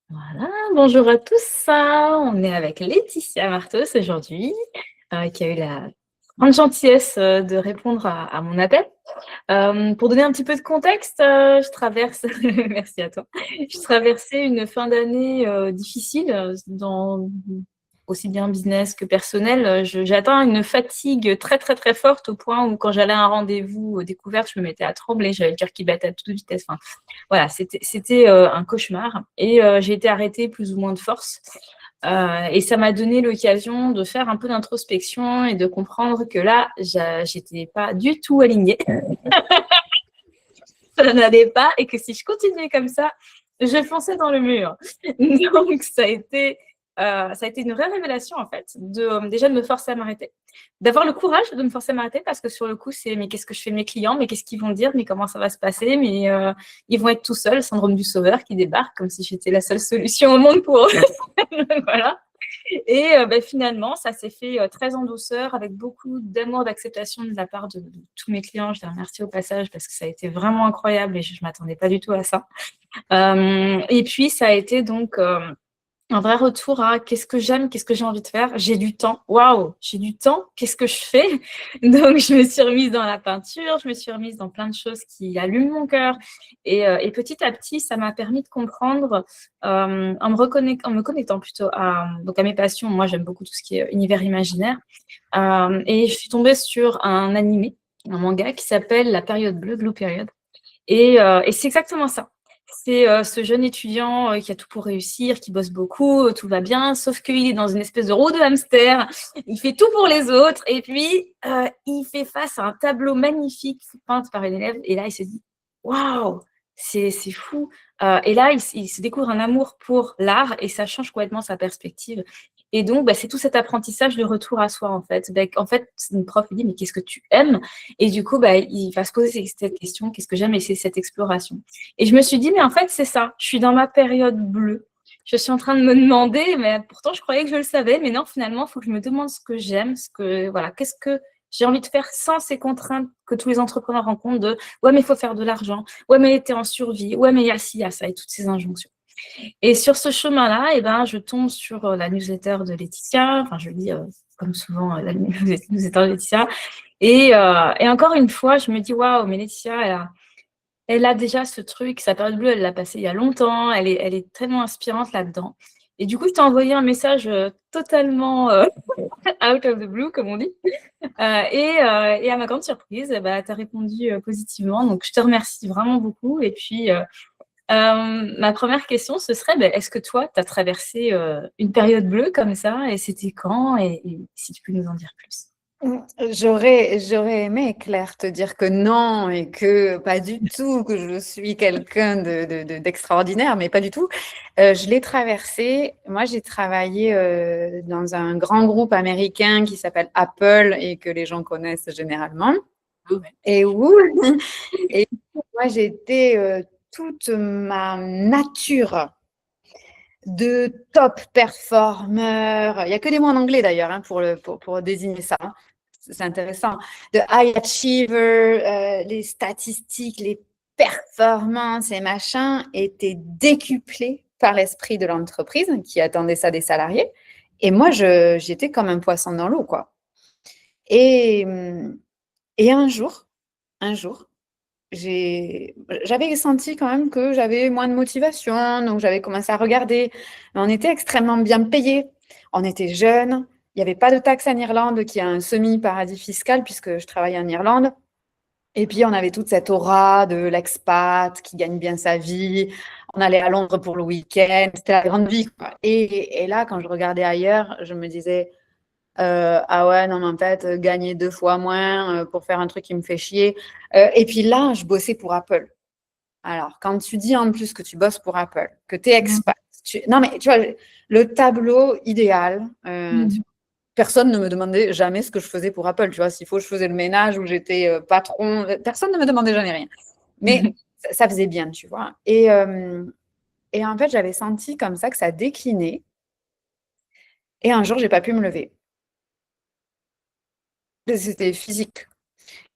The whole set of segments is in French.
Voilà, bonjour à tous. On est avec Laetitia Martos aujourd'hui, qui a eu la grande gentillesse de répondre à mon appel. Pour donner un petit peu de contexte, je traverse, merci à toi, je traversais une fin d'année difficile dans aussi bien business que personnel. J'atteins une fatigue très très très forte au point où quand j'allais à un rendez-vous découverte, je me mettais à trembler, j'avais le cœur qui battait à toute vitesse. Enfin, voilà, c'était un cauchemar et j'ai été arrêtée plus ou moins de force. Et ça m'a donné l'occasion de faire un peu d'introspection et de comprendre que là, j'étais pas du tout alignée. Ça n'allait pas et que si je continuais comme ça, je fonçais dans le mur. Donc, ça a été une vraie révélation, en fait, déjà de me forcer à m'arrêter. D'avoir le courage de me forcer à m'arrêter parce que sur le coup, c'est mais qu'est-ce que je fais de mes clients, mais qu'est-ce qu'ils vont dire, mais comment ça va se passer, mais ils vont être tout seuls, syndrome du sauveur qui débarque comme si j'étais la seule solution au monde pour eux. Voilà. Et finalement, ça s'est fait très en douceur, avec beaucoup d'amour, d'acceptation de la part de tous mes clients. Je les remercie au passage parce que ça a été vraiment incroyable et je ne m'attendais pas du tout à ça. Et puis, ça a été donc un vrai retour à qu'est-ce que j'aime, qu'est-ce que j'ai envie de faire. J'ai du temps. Waouh, j'ai du temps. Qu'est-ce que je fais? Donc, je me suis remise dans la peinture, je me suis remise dans plein de choses qui allument mon cœur. Et petit à petit, ça m'a permis de comprendre, en me connectant plutôt donc à mes passions. Moi, j'aime beaucoup tout ce qui est univers imaginaire. Et je suis tombée sur un animé, un manga qui s'appelle La période bleue, Blue Period. Et c'est exactement ça. C'est ce jeune étudiant qui a tout pour réussir, qui bosse beaucoup, tout va bien, sauf qu'il est dans une espèce de roue de hamster. Il fait tout pour les autres et puis il fait face à un tableau magnifique peint par une élève. Et là, il se dit waouh, c'est fou. Et là, il se découvre un amour pour l'art et ça change complètement sa perspective. Et donc, c'est tout cet apprentissage de retour à soi, en fait. En fait, une prof lui dit, mais qu'est-ce que tu aimes? Et du coup, il va se poser cette question, qu'est-ce que j'aime? Et c'est cette exploration. Et je me suis dit, mais en fait, c'est ça. Je suis dans ma période bleue. Je suis en train de me demander, mais pourtant, je croyais que je le savais. Mais non, finalement, il faut que je me demande ce que j'aime, voilà, qu'est-ce que j'ai envie de faire sans ces contraintes que tous les entrepreneurs rencontrent de, ouais, mais il faut faire de l'argent. Ouais, mais t'es en survie. Ouais, mais il y a ci, il y a ça, et toutes ces injonctions. Et sur ce chemin-là, je tombe sur la newsletter de Laetitia. Enfin, je lis, comme souvent, la newsletter de Laetitia. Et encore une fois, je me dis, waouh, mais Laetitia, elle a déjà ce truc, sa période bleue, elle l'a passée il y a longtemps, elle est tellement inspirante là-dedans. Et du coup, je t'ai envoyé un message totalement out of the blue, comme on dit. Et à ma grande surprise, tu as répondu positivement. Donc, je te remercie vraiment beaucoup. Et puis, ma première question, ce serait, est-ce que toi, tu as traversé une période bleue comme ça? Et c'était quand? Et si tu peux nous en dire plus. J'aurais aimé, Claire, te dire que non et que pas du tout, que je suis quelqu'un d'extraordinaire, mais pas du tout. Je l'ai traversé. Moi, j'ai travaillé dans un grand groupe américain qui s'appelle Apple et que les gens connaissent généralement. Ouais. Et où, et moi, j'étais toute ma nature de top performer. Il n'y a que des mots en anglais d'ailleurs pour désigner ça. Hein. C'est intéressant. De high achiever, les statistiques, les performances et machins étaient décuplés par l'esprit de l'entreprise qui attendait ça des salariés. Et moi, j'étais comme un poisson dans l'eau, quoi. Et, et un jour, j'avais senti quand même que j'avais moins de motivation, donc j'avais commencé à regarder. Mais on était extrêmement bien payés, on était jeunes, il n'y avait pas de taxe en Irlande, qui est un semi-paradis fiscal puisque je travaillais en Irlande. Et puis on avait toute cette aura de l'expat qui gagne bien sa vie. On allait à Londres pour le week-end, c'était la grande vie, quoi. Et là, quand je regardais ailleurs, je me disais, ah ouais, non, mais en fait, gagner 2 fois moins pour faire un truc qui me fait chier. Et puis là, je bossais pour Apple. Alors, quand tu dis en plus que tu bosses pour Apple, que tu es expat, non, mais tu vois, le tableau idéal, personne ne me demandait jamais ce que je faisais pour Apple. Tu vois, s'il faut, je faisais le ménage ou j'étais patron, personne ne me demandait jamais rien. Mais ça faisait bien, tu vois. Et en fait, j'avais senti comme ça que ça déclinait. Et un jour, j'ai pas pu me lever. C'était physique.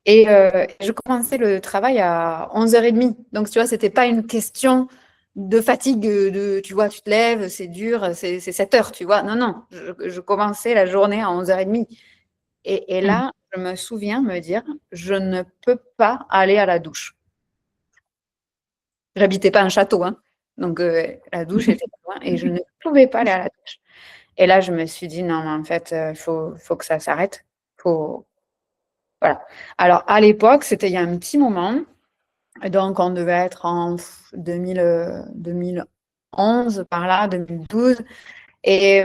Et je commençais le travail à 11h30. Donc, tu vois, c'était pas une question de fatigue, tu vois, tu te lèves, c'est dur, c'est 7 heures, tu vois. Non, non, je commençais la journée à 11h30. Et Mm. là, je me souviens me dire, je ne peux pas aller à la douche. J'habitais pas un château, hein. Donc la douche était loin et je ne pouvais pas aller à la douche. Et là, je me suis dit, non, mais en fait, faut que ça s'arrête. Faut... Voilà. Alors, à l'époque, c'était il y a un petit moment. Donc, on devait être en 2011, par là, 2012. Et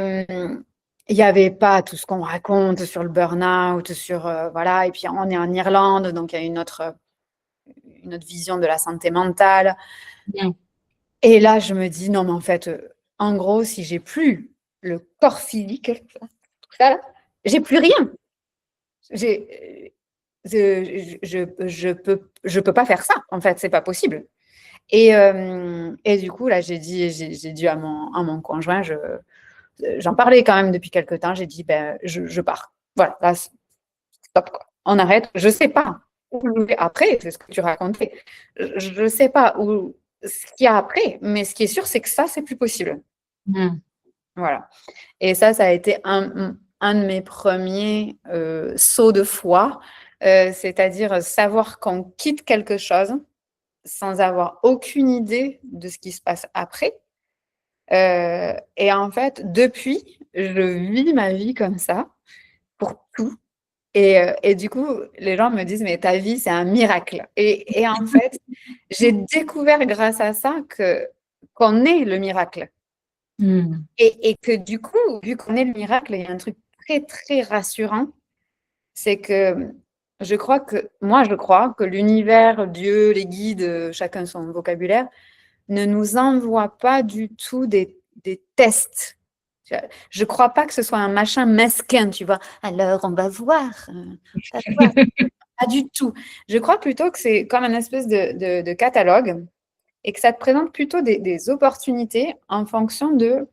il n'y avait pas tout ce qu'on raconte sur le burn-out, sur, voilà. Et puis, on est en Irlande, donc il y a une autre vision de la santé mentale. Mm. Et là, je me dis, non, mais en fait, en gros, si j'ai plus le corps physique, tout ça, là, j'ai plus rien. J'ai, je peux pas faire ça, en fait, c'est pas possible. Et du coup, là, j'ai dit à mon conjoint, j'en parlais quand même depuis quelques temps, j'ai dit, ben, je pars. Voilà, là, stop, quoi. On arrête. Je sais pas où je vais après, c'est ce que tu racontais. Je ne sais pas où, ce qu'il y a après, mais ce qui est sûr, c'est que ça, c'est plus possible. Mm. Voilà. Et ça a été un de mes premiers sauts de foi, c'est-à-dire savoir qu'on quitte quelque chose sans avoir aucune idée de ce qui se passe après. Et en fait, depuis, je vis ma vie comme ça, pour tout. Et du coup, les gens me disent, mais ta vie, c'est un miracle. Et en fait, j'ai découvert grâce à ça qu'on est le miracle. Mm. Et que du coup, vu qu'on est le miracle, il y a un truc très, très rassurant, c'est que je crois que l'univers, Dieu, les guides, chacun son vocabulaire, ne nous envoie pas du tout des tests. Je ne crois pas que ce soit un machin mesquin, tu vois. Alors, on va voir. Ça va voir. Pas du tout. Je crois plutôt que c'est comme une espèce de catalogue et que ça te présente plutôt des opportunités en fonction de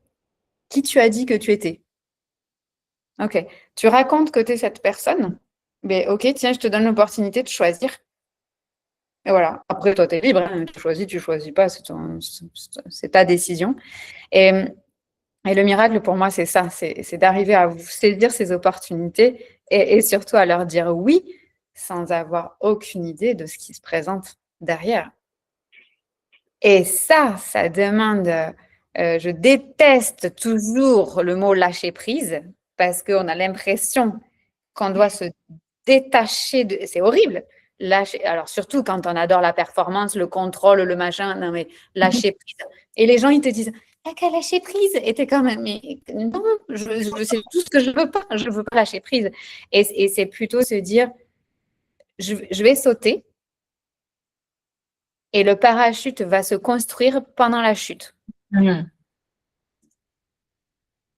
qui tu as dit que tu étais. Ok. Tu racontes que tu es cette personne, mais ok, tiens, je te donne l'opportunité de choisir. Et voilà. Après, toi, tu es libre, hein. Tu choisis pas, c'est ta décision. Et, et le miracle, pour moi, c'est ça, c'est d'arriver à vous saisir ces opportunités et surtout à leur dire oui sans avoir aucune idée de ce qui se présente derrière. Et ça demande, je déteste toujours le mot lâcher prise parce qu'on a l'impression qu'on doit se détacher de... C'est horrible. Lâcher... Alors, surtout quand on adore la performance, le contrôle, le machin, non mais lâcher prise. Et les gens, ils te disent, t'as qu'à lâcher prise. Et t'es comme, mais non, je sais tout ce que je veux pas. Je veux pas lâcher prise. Et c'est plutôt se dire, je vais sauter et le parachute va se construire pendant la chute. Mm.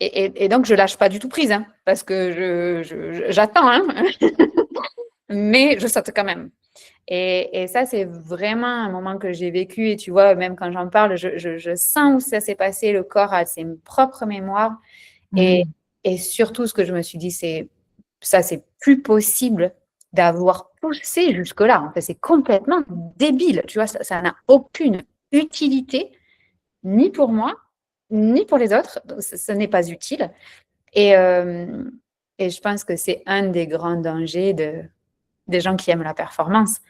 Et donc, je lâche pas du tout prise, hein, parce que j'attends, hein, mais je saute quand même. Et ça, c'est vraiment un moment que j'ai vécu. Et tu vois, même quand j'en parle, je sens où ça s'est passé. Le corps a ses propres mémoires. Et, Mm. et surtout, ce que je me suis dit, c'est plus possible d'avoir poussé jusque-là. En fait, c'est complètement débile. Tu vois, ça n'a aucune utilité, ni pour moi, ni pour les autres. Donc, ce n'est pas utile. Et, et je pense que c'est un des grands dangers des gens qui aiment la performance.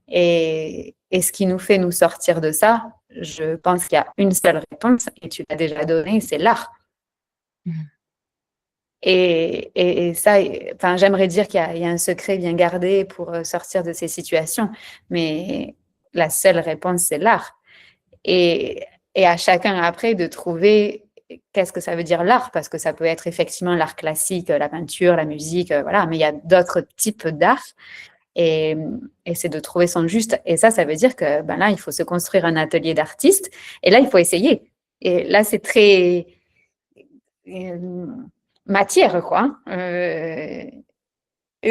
Et ce qui nous fait nous sortir de ça, je pense qu'il y a une seule réponse, et tu l'as déjà donnée, c'est l'art. Mm. Et ça, enfin, j'aimerais dire qu'il y a un secret bien gardé pour sortir de ces situations, mais la seule réponse, c'est l'art. Et à chacun après de trouver qu'est-ce que ça veut dire l'art, parce que ça peut être effectivement l'art classique, la peinture, la musique, voilà, mais il y a d'autres types d'art. Et, et c'est de trouver son juste. Et ça veut dire que ben là, il faut se construire un atelier d'artiste. Et là, il faut essayer. Et là, c'est très euh, matière, quoi. Et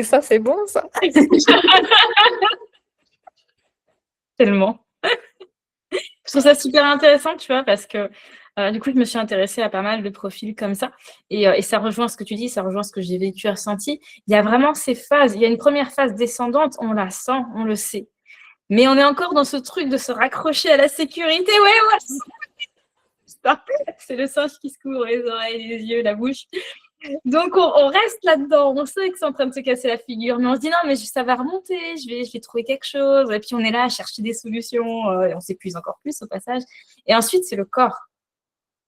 ça, c'est bon, ça. Tellement. Je trouve ça super intéressant, tu vois, parce que du coup, je me suis intéressée à pas mal de profils comme ça. Et ça rejoint ce que tu dis, ça rejoint ce que j'ai vécu et ressenti. Il y a vraiment ces phases. Il y a une première phase descendante, on la sent, on le sait. Mais on est encore dans ce truc de se raccrocher à la sécurité. Ouais, ouais. ça. C'est le singe qui se couvre les oreilles, les yeux, la bouche. Donc, on reste là-dedans. On sait que c'est en train de se casser la figure, mais on se dit non, mais ça va remonter, je vais trouver quelque chose. Et puis, on est là à chercher des solutions et on s'épuise encore plus au passage. Et ensuite, c'est le corps.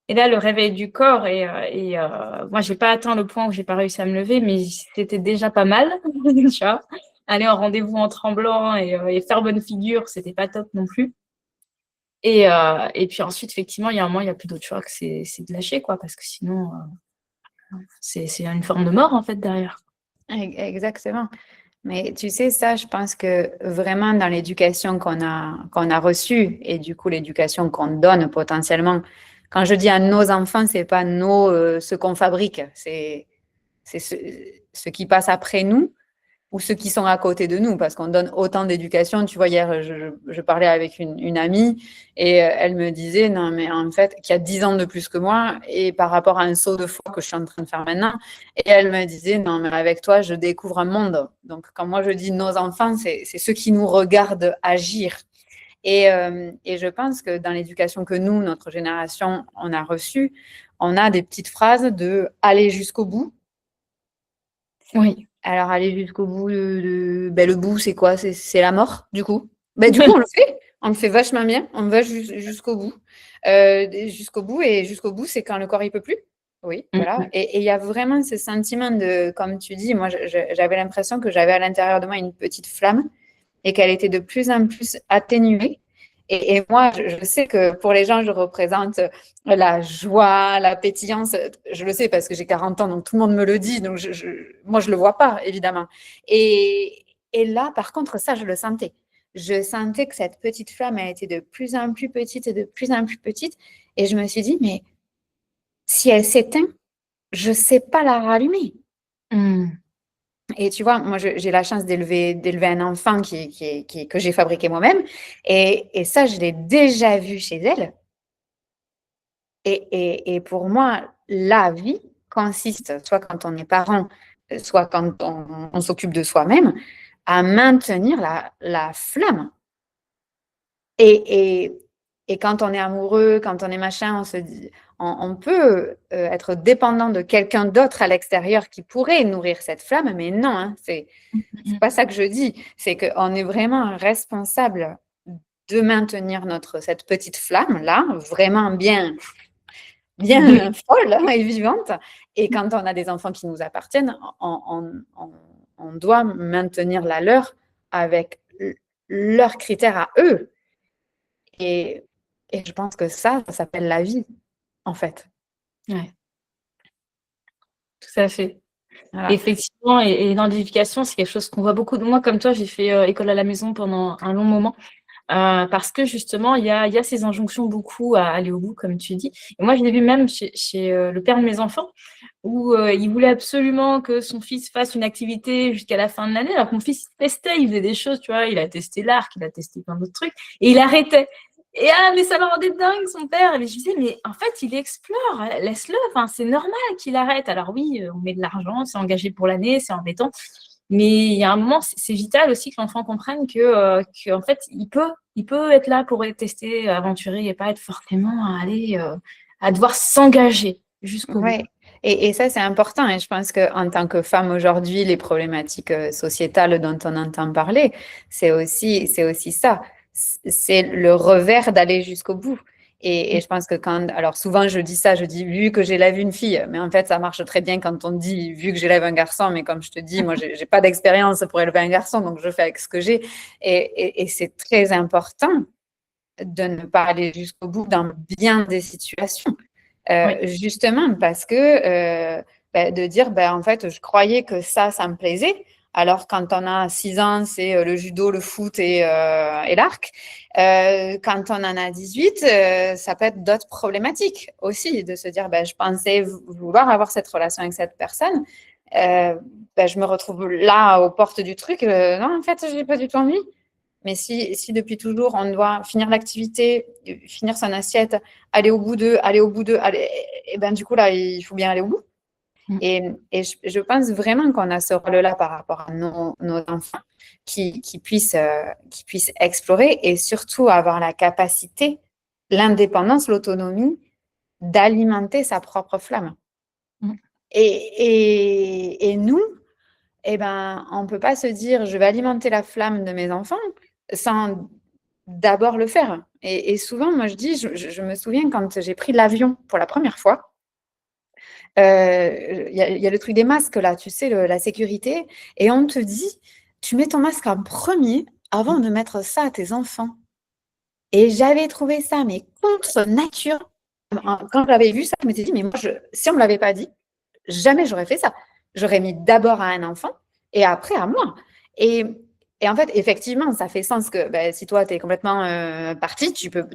Et là, le réveil du corps, moi, je n'ai pas atteint le point où je n'ai pas réussi à me lever, mais c'était déjà pas mal. Tu vois, aller en rendez-vous en tremblant et faire bonne figure, c'était pas top non plus. Et puis ensuite, effectivement, il y a un moment, il n'y a plus d'autre choix que c'est de lâcher, quoi, parce que sinon, c'est une forme de mort, en fait, derrière. Exactement. Mais tu sais, ça, je pense que vraiment dans l'éducation qu'on a reçue et du coup l'éducation qu'on donne potentiellement, quand je dis à nos enfants, c'est pas ce qu'on fabrique, c'est ce qui passe après nous ou ceux qui sont à côté de nous, parce qu'on donne autant d'éducation. Tu vois, hier, je parlais avec une amie et elle me disait, non, mais en fait, qui a 10 ans de plus que moi, et par rapport à un saut de foi que je suis en train de faire maintenant, et elle me disait, non, mais avec toi, je découvre un monde. Donc, quand moi je dis nos enfants, c'est ceux qui nous regardent agir. Et je pense que dans l'éducation que nous, notre génération, on a reçue, on a des petites phrases de aller jusqu'au bout. Oui. Alors, aller jusqu'au bout, ben, le bout, c'est quoi? C'est la mort, du coup. Ben, du coup, on le fait. On le fait vachement bien. On va jusqu'au bout. Jusqu'au bout. Et jusqu'au bout, c'est quand le corps, il peut plus. Oui, voilà. Et il y a vraiment ce sentiment de, comme tu dis, moi, j'avais l'impression que j'avais à l'intérieur de moi une petite flamme et qu'elle était de plus en plus atténuée. Et moi, je sais que pour les gens, je représente la joie, la pétillance. Je le sais parce que j'ai 40 ans, donc tout le monde me le dit. Donc, moi, je ne le vois pas, évidemment. Et là, par contre, ça, je le sentais. Je sentais que cette petite flamme, elle était de plus en plus petite et de plus en plus petite. Et je me suis dit, mais si elle s'éteint, je ne sais pas la rallumer. Et tu vois, moi, j'ai la chance d'élever un enfant que j'ai fabriqué moi-même. Et ça, je l'ai déjà vu chez elle. Et pour moi, la vie consiste, soit quand on est parent, soit quand on s'occupe de soi-même, à maintenir la flamme. Et quand on est amoureux, quand on est machin, on se dit, on peut être dépendant de quelqu'un d'autre à l'extérieur qui pourrait nourrir cette flamme, mais non, hein, c'est pas ça que je dis. C'est qu'on est vraiment responsable de maintenir cette petite flamme là, vraiment bien folle et vivante. Et quand on a des enfants qui nous appartiennent, on doit maintenir la leur avec leurs critères à eux. Et je pense que ça s'appelle la vie, en fait. Ouais. Tout à fait. Voilà. Effectivement, et dans l'éducation, c'est quelque chose qu'on voit beaucoup. Moi, comme toi, j'ai fait école à la maison pendant un long moment. Parce que justement, il y a ces injonctions beaucoup à aller au bout, comme tu dis. Et moi, je l'ai vu même chez le père de mes enfants, où il voulait absolument que son fils fasse une activité jusqu'à la fin de l'année. Alors que mon fils testait, il faisait des choses, tu vois, il a testé l'arc, il a testé plein d'autres trucs, et il arrêtait. Et mais ça le rendait dingue, son père. Et je disais, mais en fait, il explore, laisse-le, enfin, c'est normal qu'il arrête. Alors oui, on met de l'argent, c'est engagé pour l'année, c'est embêtant. Mais il y a un moment, c'est vital aussi que l'enfant comprenne que en fait, il peut être là pour tester, aventurer et pas être forcément à devoir s'engager jusqu'au bout. Ouais. Et ça, c'est important. Et je pense qu'en tant que femme aujourd'hui, les problématiques sociétales dont on entend parler, c'est aussi ça. C'est le revers d'aller jusqu'au bout. Et je pense que alors souvent je dis ça, je dis vu que j'élève une fille, mais en fait ça marche très bien quand on dit vu que j'élève un garçon, mais comme je te dis, moi j'ai pas d'expérience pour élever un garçon, donc je fais avec ce que j'ai. Et c'est très important de ne pas aller jusqu'au bout dans bien des situations. Oui. Justement parce que de dire, en fait, je croyais que ça me plaisait. Alors, quand on a 6 ans, c'est le judo, le foot et l'arc. Quand on en a 18, ça peut être d'autres problématiques aussi, de se dire, je pensais vouloir avoir cette relation avec cette personne. Je me retrouve là, aux portes du truc. Non, en fait, je n'ai pas du tout envie. Mais si depuis toujours, on doit finir l'activité, finir son assiette, aller au bout d'eux, et ben du coup, là, il faut bien aller au bout. Et je pense vraiment qu'on a ce rôle-là par rapport à nos enfants qui puissent explorer et surtout avoir la capacité, l'indépendance, l'autonomie d'alimenter sa propre flamme. Mmh. Et nous, eh ben, on ne peut pas se dire, je vais alimenter la flamme de mes enfants sans d'abord le faire. Et souvent, moi, je dis, je me souviens quand j'ai pris l'avion pour la première fois, y a le truc des masques, là, tu sais, la sécurité, et on te dit, tu mets ton masque en premier avant de mettre ça à tes enfants. Et j'avais trouvé ça, mais contre nature. Quand j'avais vu ça, je me suis dit, mais moi, si on ne me l'avait pas dit, jamais j'aurais fait ça. J'aurais mis d'abord à un enfant et après à moi. Et, et en fait, effectivement, ça fait sens que ben, si toi, tu es complètement parti, tu peux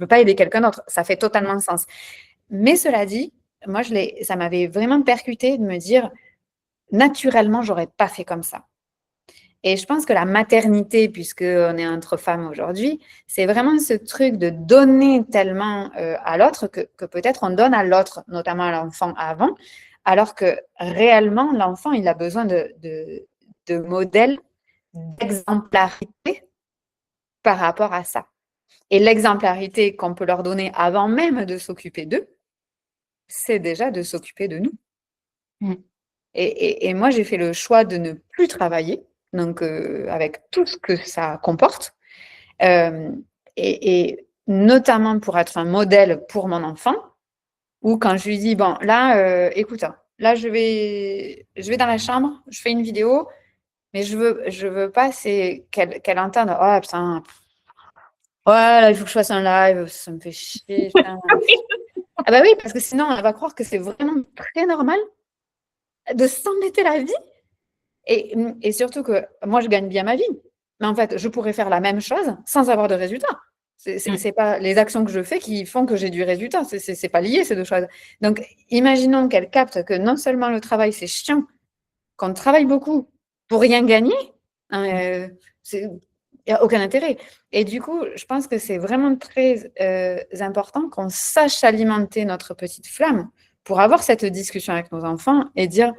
pas aider quelqu'un d'autre. Ça fait totalement sens. Mais cela dit, moi, ça m'avait vraiment percuté de me dire, naturellement, j'aurais pas fait comme ça. Et je pense que la maternité, puisqu'on est entre femmes aujourd'hui, c'est vraiment ce truc de donner tellement à l'autre que peut-être on donne à l'autre, notamment à l'enfant avant, alors que réellement, l'enfant, il a besoin de modèles, d'exemplarité par rapport à ça. Et l'exemplarité qu'on peut leur donner avant même de s'occuper d'eux, c'est déjà de s'occuper de nous. Mmh. Et moi, j'ai fait le choix de ne plus travailler, donc avec tout ce que ça comporte, et notamment pour être un modèle pour mon enfant, où quand je lui dis, bon, là, écoute, là, je vais dans la chambre, je fais une vidéo, mais je veux pas qu'elle entende, oh putain, ouais, là, il faut que je fasse un live, ça me fait chier. Putain. Ah bah oui, parce que sinon, elle va croire que c'est vraiment très normal de s'embêter la vie. Et surtout que moi, je gagne bien ma vie. Mais en fait, je pourrais faire la même chose sans avoir de résultat. C'est pas les actions que je fais qui font que j'ai du résultat. C'est pas lié, ces deux choses. Donc, imaginons qu'elle capte que non seulement le travail, c'est chiant, qu'on travaille beaucoup pour rien gagner, hein, il n'y a aucun intérêt. Et du coup, je pense que c'est vraiment très important qu'on sache alimenter notre petite flamme pour avoir cette discussion avec nos enfants et dire,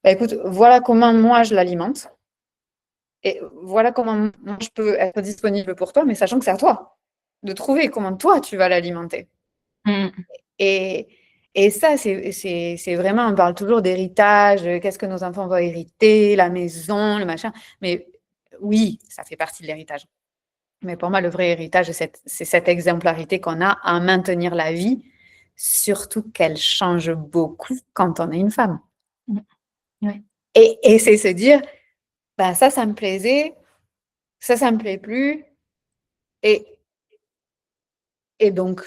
bah, écoute, voilà comment moi je l'alimente. Et voilà comment moi je peux être disponible pour toi, mais sachant que c'est à toi de trouver comment toi tu vas l'alimenter. Mmh. Et, et ça, c'est vraiment, on parle toujours d'héritage, qu'est-ce que nos enfants vont hériter, la maison, le machin. Mais oui, ça fait partie de l'héritage. Mais pour moi, le vrai héritage, c'est cette exemplarité qu'on a à maintenir la vie, surtout qu'elle change beaucoup quand on est une femme. Mmh. Ouais. Et c'est se dire, ben ça me plaisait, ça me plaît plus. Et, et donc,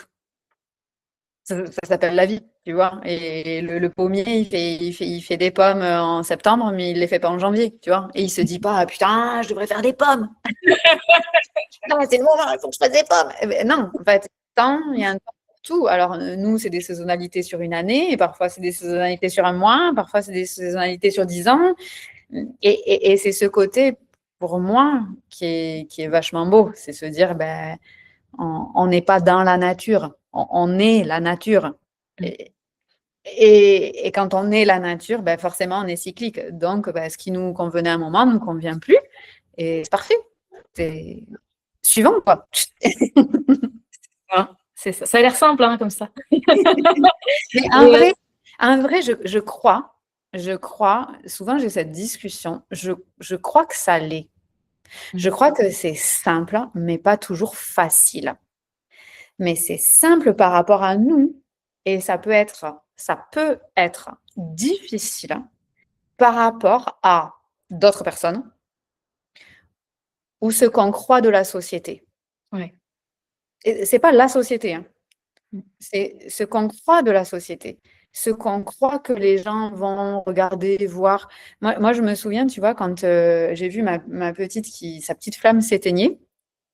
ça s'appelle la vie, tu vois. Et le pommier, il fait des pommes en septembre, mais il ne les fait pas en janvier, tu vois. Et il se dit pas, putain, je devrais faire des pommes. Non, c'est le moment, il faut que je fasse des pommes. Eh ben, non, en fait, il y a un temps pour tout. Alors, nous, c'est des saisonnalités sur une année, et parfois, c'est des saisonnalités sur un mois, parfois, c'est des saisonnalités sur 10 ans. Et c'est ce côté, pour moi, qui est vachement beau. C'est se dire, ben, on n'est pas dans la nature, on est la nature. Et quand on est la nature, ben forcément, on est cyclique. Donc, ben, ce qui nous convenait à un moment ne nous convient plus. Et c'est parfait. C'est suivant, quoi. C'est ça. Ça a l'air simple, hein, comme ça. Mais en vrai, je crois, souvent j'ai cette discussion, je crois que ça l'est. Je crois que c'est simple, mais pas toujours facile. Mais c'est simple par rapport à nous et ça peut être difficile par rapport à d'autres personnes ou ce qu'on croit de la société. Ouais. Et c'est pas la société, hein. C'est ce qu'on croit de la société, ce qu'on croit que les gens vont regarder, voir. Moi je me souviens, tu vois, quand j'ai vu ma petite sa petite flamme s'éteignait.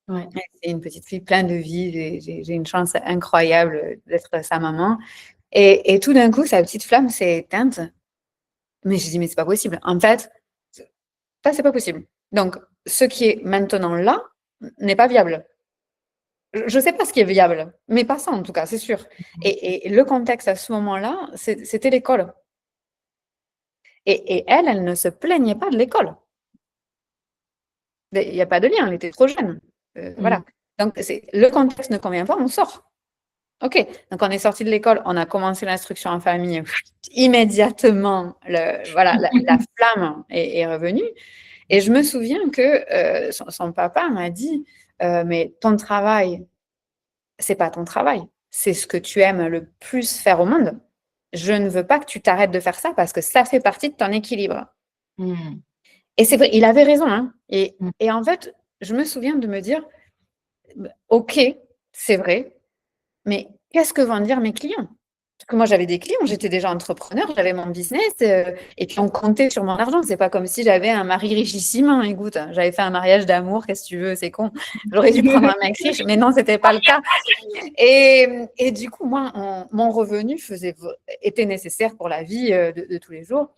Ouais. C'est une petite fille pleine de vie. J'ai une chance incroyable d'être sa maman. Et tout d'un coup, sa petite flamme s'est éteinte. Mais je dis, mais c'est pas possible. En fait, ça, c'est pas possible. Donc, ce qui est maintenant là n'est pas viable. Je ne sais pas ce qui est viable, mais pas ça en tout cas, c'est sûr. Et le contexte à ce moment-là, c'était l'école. Et elle ne se plaignait pas de l'école. Il n'y a pas de lien, elle était trop jeune. Voilà. Donc, le contexte ne convient pas, on sort. OK, donc on est sorti de l'école, on a commencé l'instruction en famille. Immédiatement, voilà, la flamme est revenue. Et je me souviens que son papa m'a dit, mais ton travail, c'est pas ton travail, c'est ce que tu aimes le plus faire au monde. Je ne veux pas que tu t'arrêtes de faire ça parce que ça fait partie de ton équilibre. Mm. Et c'est vrai, il avait raison, hein. Mm. Et en fait, je me souviens de me dire, OK, c'est vrai, mais qu'est-ce que vont dire mes clients? Parce que moi, j'avais des clients, j'étais déjà entrepreneur, j'avais mon business, et puis on comptait sur mon argent. C'est pas comme si j'avais un mari richissime, hein. Écoute, j'avais fait un mariage d'amour, qu'est-ce que tu veux, c'est con. J'aurais dû prendre un mec riche, mais non, c'était pas le cas. Et du coup, moi, mon revenu était nécessaire pour la vie de tous les jours.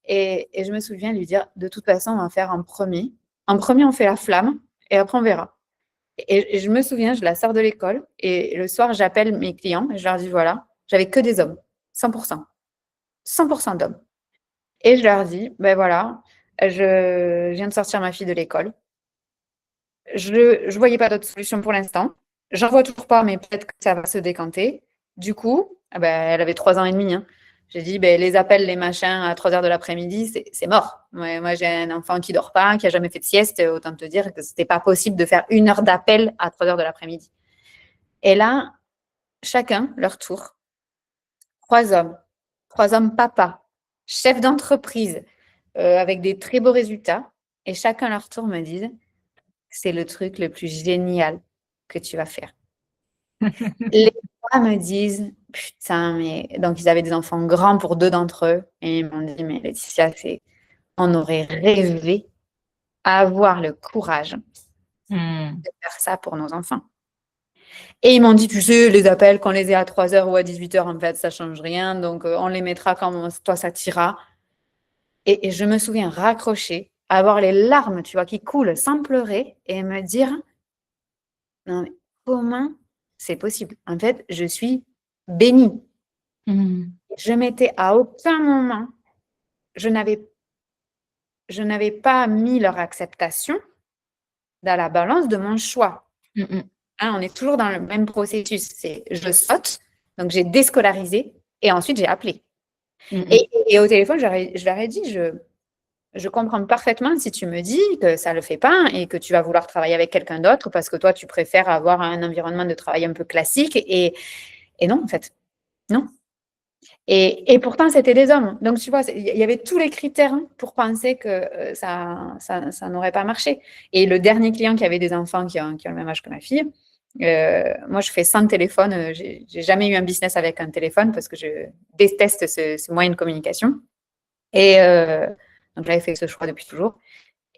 Et je me souviens lui dire, de toute façon, on va faire un premier. En premier, on fait la flamme, et après, on verra. Et je me souviens, je la sors de l'école, et le soir, j'appelle mes clients, et je leur dis, voilà, j'avais que des hommes, 100%. 100% d'hommes. Et je leur dis, ben voilà, je viens de sortir ma fille de l'école. Je ne voyais pas d'autre solution pour l'instant. J'en vois toujours pas, mais peut-être que ça va se décanter. Du coup, elle avait 3 ans et demi, hein. J'ai dit, ben, les appels, les machins à 3 heures de l'après-midi, c'est mort. Moi, j'ai un enfant qui dort pas, qui a jamais fait de sieste. Autant te dire que c'était pas possible de faire 1 heure d'appel à 3 heures de l'après-midi. Et là, chacun, leur tour, 3 hommes, 3 hommes papa, chefs d'entreprise, avec des très beaux résultats. Et chacun leur tour me disent, c'est le truc le plus génial que tu vas faire. Les trois me disent, putain, mais donc ils avaient des enfants grands pour 2 d'entre eux. Et ils m'ont dit, mais Laetitia, on aurait rêvé à avoir le courage de faire ça pour nos enfants. Et ils m'ont dit, tu sais, les appels, qu'on les ait à 3 heures ou à 18 heures, en fait, ça ne change rien. Donc, on les mettra quand toi, ça t'ira. Et je me souviens raccrocher, avoir les larmes, tu vois, qui coulent sans pleurer et me dire, non, mais comment c'est possible? En fait, je suis bénie. Je m'étais à aucun moment, je n'avais pas mis leur acceptation dans la balance de mon choix. Hein, on est toujours dans le même processus. C'est je saute, donc j'ai déscolarisé et ensuite j'ai appelé. Et au téléphone, je leur ai dit, je comprends parfaitement si tu me dis que ça ne le fait pas et que tu vas vouloir travailler avec quelqu'un d'autre parce que toi, tu préfères avoir un environnement de travail un peu classique. Et non, en fait, non. Et pourtant, c'était des hommes. Donc, tu vois, il y avait tous les critères pour penser que ça n'aurait pas marché. Et le dernier client qui avait des enfants qui ont le même âge que ma fille, moi, je fais sans téléphone. J'ai jamais eu un business avec un téléphone parce que je déteste ce moyen de communication. Et donc, j'avais fait ce choix depuis toujours.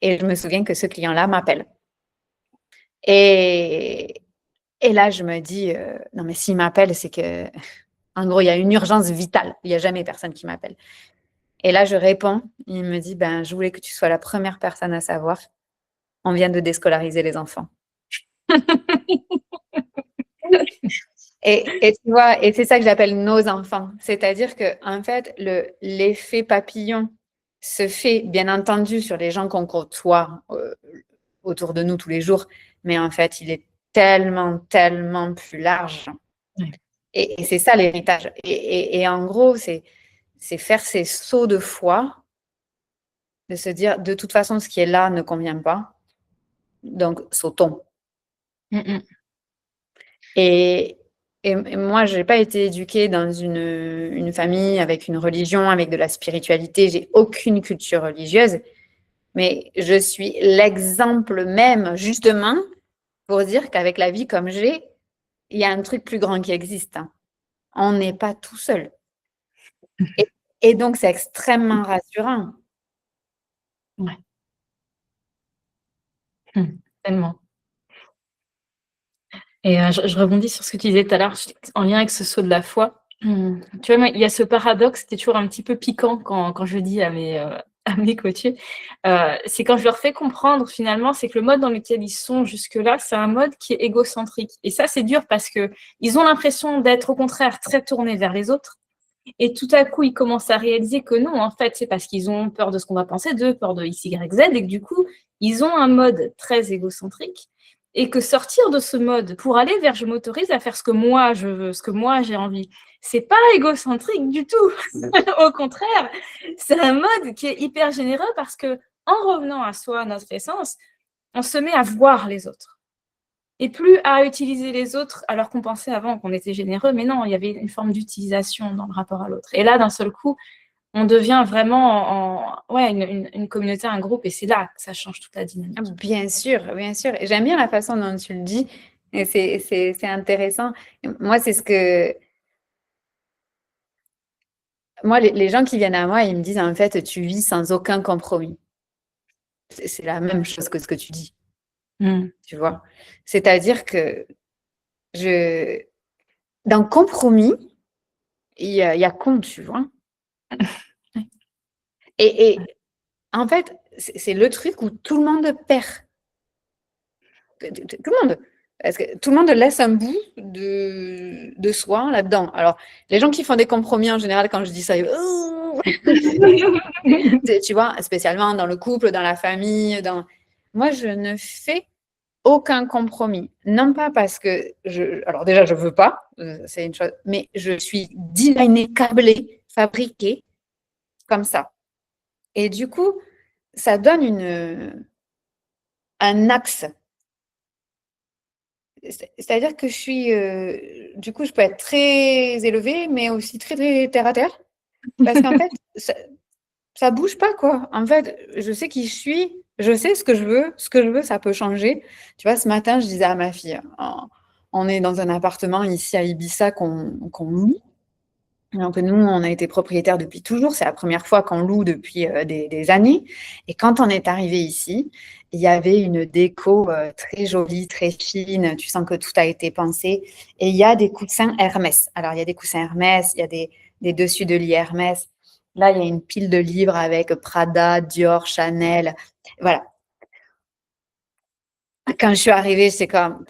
Et je me souviens que ce client-là m'appelle. Et là, je me dis, non, mais s'il m'appelle, c'est que, en gros, il y a une urgence vitale. Il n'y a jamais personne qui m'appelle. Et là, je réponds. Il me dit, ben, je voulais que tu sois la première personne à savoir. On vient de déscolariser les enfants. Et tu vois, et c'est ça que j'appelle nos enfants. C'est-à-dire que, en fait, l'effet papillon se fait, bien entendu, sur les gens qu'on côtoie autour de nous tous les jours, mais en fait, il est tellement, tellement plus large. Oui. Et c'est ça l'héritage. Et en gros, c'est faire ces sauts de foi, de se dire, de toute façon, ce qui est là ne convient pas, donc sautons. Et moi, je n'ai pas été éduquée dans une famille avec une religion, avec de la spiritualité. J'ai aucune culture religieuse. Mais je suis l'exemple même, justement, pour dire qu'avec la vie comme j'ai, il y a un truc plus grand qui existe. Hein. On n'est pas tout seul. Et donc, c'est extrêmement rassurant. Ouais. Tellement. Et je rebondis sur ce que tu disais tout à l'heure, en lien avec ce saut de la foi. Tu vois, il y a ce paradoxe qui est toujours un petit peu piquant quand je dis à mes coachés. C'est quand je leur fais comprendre, finalement, c'est que le mode dans lequel ils sont jusque-là, c'est un mode qui est égocentrique. Et ça, c'est dur parce qu'ils ont l'impression d'être, au contraire, très tournés vers les autres. Et tout à coup, ils commencent à réaliser que non, en fait, c'est parce qu'ils ont peur de ce qu'on va penser d'eux, peur de X, Y, Z, et que du coup, ils ont un mode très égocentrique. Et que sortir de ce mode pour aller vers je m'autorise à faire ce que moi je veux, ce que moi j'ai envie, c'est pas égocentrique du tout. Au contraire, c'est un mode qui est hyper généreux parce que en revenant à soi, à notre essence, on se met à voir les autres et plus à utiliser les autres alors qu'on pensait avant qu'on était généreux, mais non, il y avait une forme d'utilisation dans le rapport à l'autre. Et là, d'un seul coup, on devient vraiment ouais, une communauté, un groupe, et c'est là que ça change toute la dynamique. Bien sûr, bien sûr. Et j'aime bien la façon dont tu le dis. Et c'est intéressant. Moi, c'est ce que... Moi, les gens qui viennent à moi, ils me disent, en fait, tu vis sans aucun compromis. C'est la même chose que ce que tu dis, tu vois. C'est-à-dire que dans compromis, il y a con, tu vois. Et en fait, c'est le truc où tout le monde perd. Tout le monde. Parce que tout le monde laisse un bout de soi là-dedans. Alors, les gens qui font des compromis, en général, quand je dis ça, tu vois, spécialement dans le couple, dans la famille, moi, je ne fais aucun compromis. Non pas parce que alors déjà, je veux pas, c'est une chose, mais je suis designée, câblée, fabriquée comme ça. Et du coup, ça donne un axe. C'est-à-dire que du coup, je peux être très élevée, mais aussi très, très terre à terre. Parce qu'en fait, ça bouge pas, quoi. En fait, je sais qui je suis, je sais ce que je veux. Ce que je veux, ça peut changer. Tu vois, ce matin, je disais à ma fille, on est dans un appartement ici à Ibiza qu'on loue. Donc, nous, on a été propriétaires depuis toujours. C'est la première fois qu'on loue depuis des années. Et quand on est arrivé ici, il y avait une déco très jolie, très fine. Tu sens que tout a été pensé. Et il y a des coussins Hermès. Alors, il y a des coussins Hermès, il y a des dessus de lit Hermès. Là, il y a une pile de livres avec Prada, Dior, Chanel. Voilà. Quand je suis arrivée, c'est comme...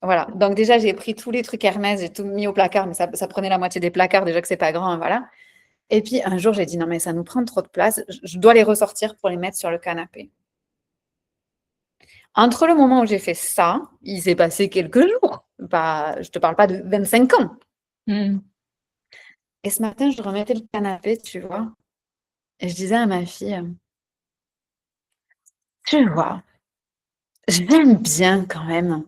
Voilà. Donc, déjà, j'ai pris tous les trucs Hermès, j'ai tout mis au placard, mais ça prenait la moitié des placards, déjà que c'est pas grand, voilà. Et puis, un jour, j'ai dit, non, mais ça nous prend trop de place, je dois les ressortir pour les mettre sur le canapé. Entre le moment où j'ai fait ça, il s'est passé quelques jours. Je te parle pas de 25 ans. Et ce matin, je remettais le canapé, tu vois. Et je disais à ma fille, tu vois, j'aime bien quand même.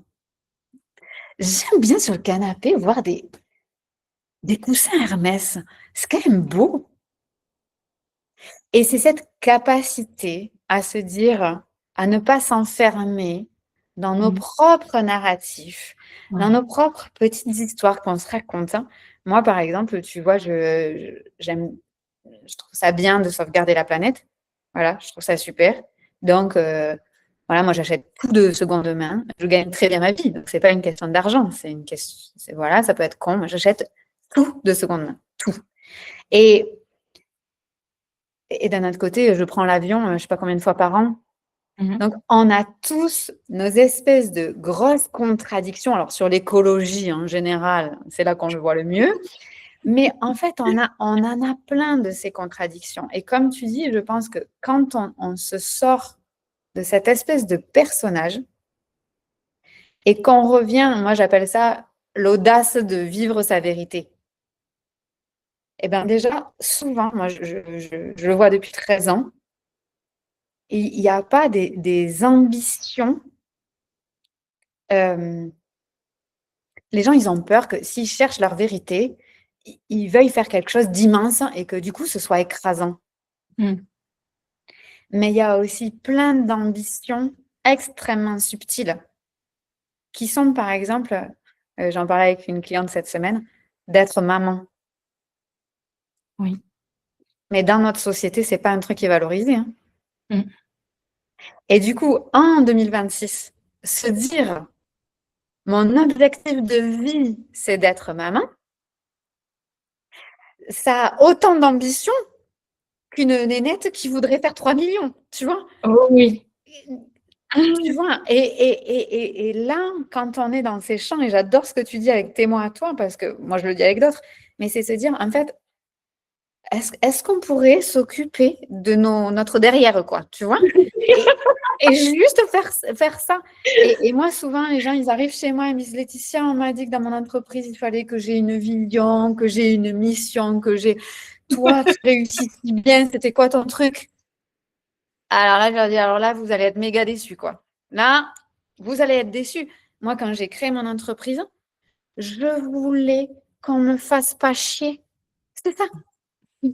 J'aime bien sur le canapé voir des coussins Hermès. C'est quand même beau. Et c'est cette capacité à se dire, à ne pas s'enfermer dans nos propres narratifs, dans nos propres petites histoires qu'on se raconte. Moi, par exemple, tu vois, je trouve ça bien de sauvegarder la planète. Voilà, je trouve ça super. Donc, voilà, moi, j'achète tout de seconde main. Je gagne très bien ma vie. Donc, c'est pas une question d'argent. C'est une question, voilà, ça peut être con. Moi, j'achète tout de seconde main. Tout. Et d'un autre côté, je prends l'avion, je ne sais pas combien de fois par an. Donc, on a tous nos espèces de grosses contradictions. Alors, sur l'écologie en général, c'est là qu'on le voit le mieux. Mais en fait, on en a plein de ces contradictions. Et comme tu dis, je pense que quand on se sort de cette espèce de personnage et qu'on revient, moi j'appelle ça l'audace de vivre sa vérité. Eh bien déjà, souvent, moi je le vois depuis 13 ans, il n'y a pas des ambitions. Les gens, ils ont peur que s'ils cherchent leur vérité, ils veuillent faire quelque chose d'immense et que du coup, ce soit écrasant. Mais il y a aussi plein d'ambitions extrêmement subtiles qui sont, par exemple, j'en parlais avec une cliente cette semaine, d'être maman. Oui. Mais dans notre société, ce n'est pas un truc qui est valorisé. Et du coup, en 2026, se dire mon objectif de vie, c'est d'être maman, ça a autant d'ambition qu'une nénette qui voudrait faire 3 millions, tu vois? Oh oui. Tu vois? Et là, quand on est dans ces champs, et j'adore ce que tu dis avec tes mots à toi, parce que moi, je le dis avec d'autres, mais c'est se dire, en fait, est-ce qu'on pourrait s'occuper de notre derrière, quoi, tu vois? Et juste faire ça. Et moi, souvent, les gens, ils arrivent chez moi et me disent, Laetitia, on m'a dit que dans mon entreprise, il fallait que j'ai une vision, que j'ai une mission, que j'ai... Toi, tu réussis si bien, c'était quoi ton truc? Alors là, je leur dis, alors là, vous allez être méga déçus, quoi. Là, vous allez être déçus. Moi, quand j'ai créé mon entreprise, je voulais qu'on me fasse pas chier. C'est ça. Non,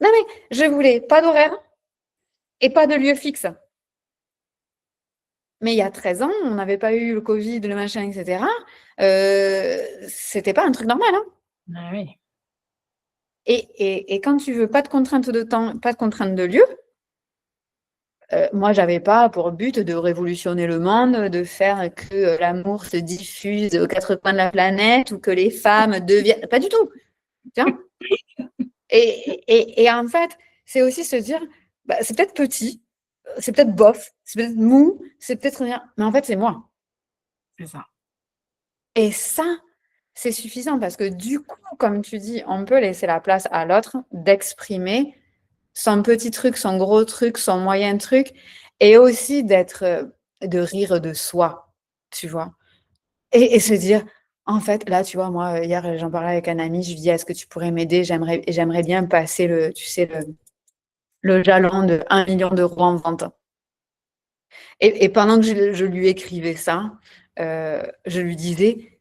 mais je voulais pas d'horaire et pas de lieu fixe. Mais il y a 13 ans, on n'avait pas eu le Covid, le machin, etc. C'était pas un truc normal, hein. Ah oui. Et quand tu veux pas de contrainte de temps, pas de contrainte de lieu, moi, j'avais pas pour but de révolutionner le monde, de faire que l'amour se diffuse aux quatre coins de la planète ou que les femmes deviennent... Pas du tout. Tu vois. Et en fait, c'est aussi se dire, bah, c'est peut-être petit, c'est peut-être bof, c'est peut-être mou, c'est peut-être rien, mais en fait, c'est moi. C'est ça. Et ça, c'est suffisant parce que du coup, comme tu dis, on peut laisser la place à l'autre d'exprimer son petit truc, son gros truc, son moyen truc, et aussi de rire de soi, tu vois. Et se dire, en fait, là, tu vois, moi, hier, j'en parlais avec un ami, je lui dis, est-ce que tu pourrais m'aider? J'aimerais bien passer tu sais, le jalon de 1 million d'euros en vente. Et pendant que je lui écrivais ça, je lui disais,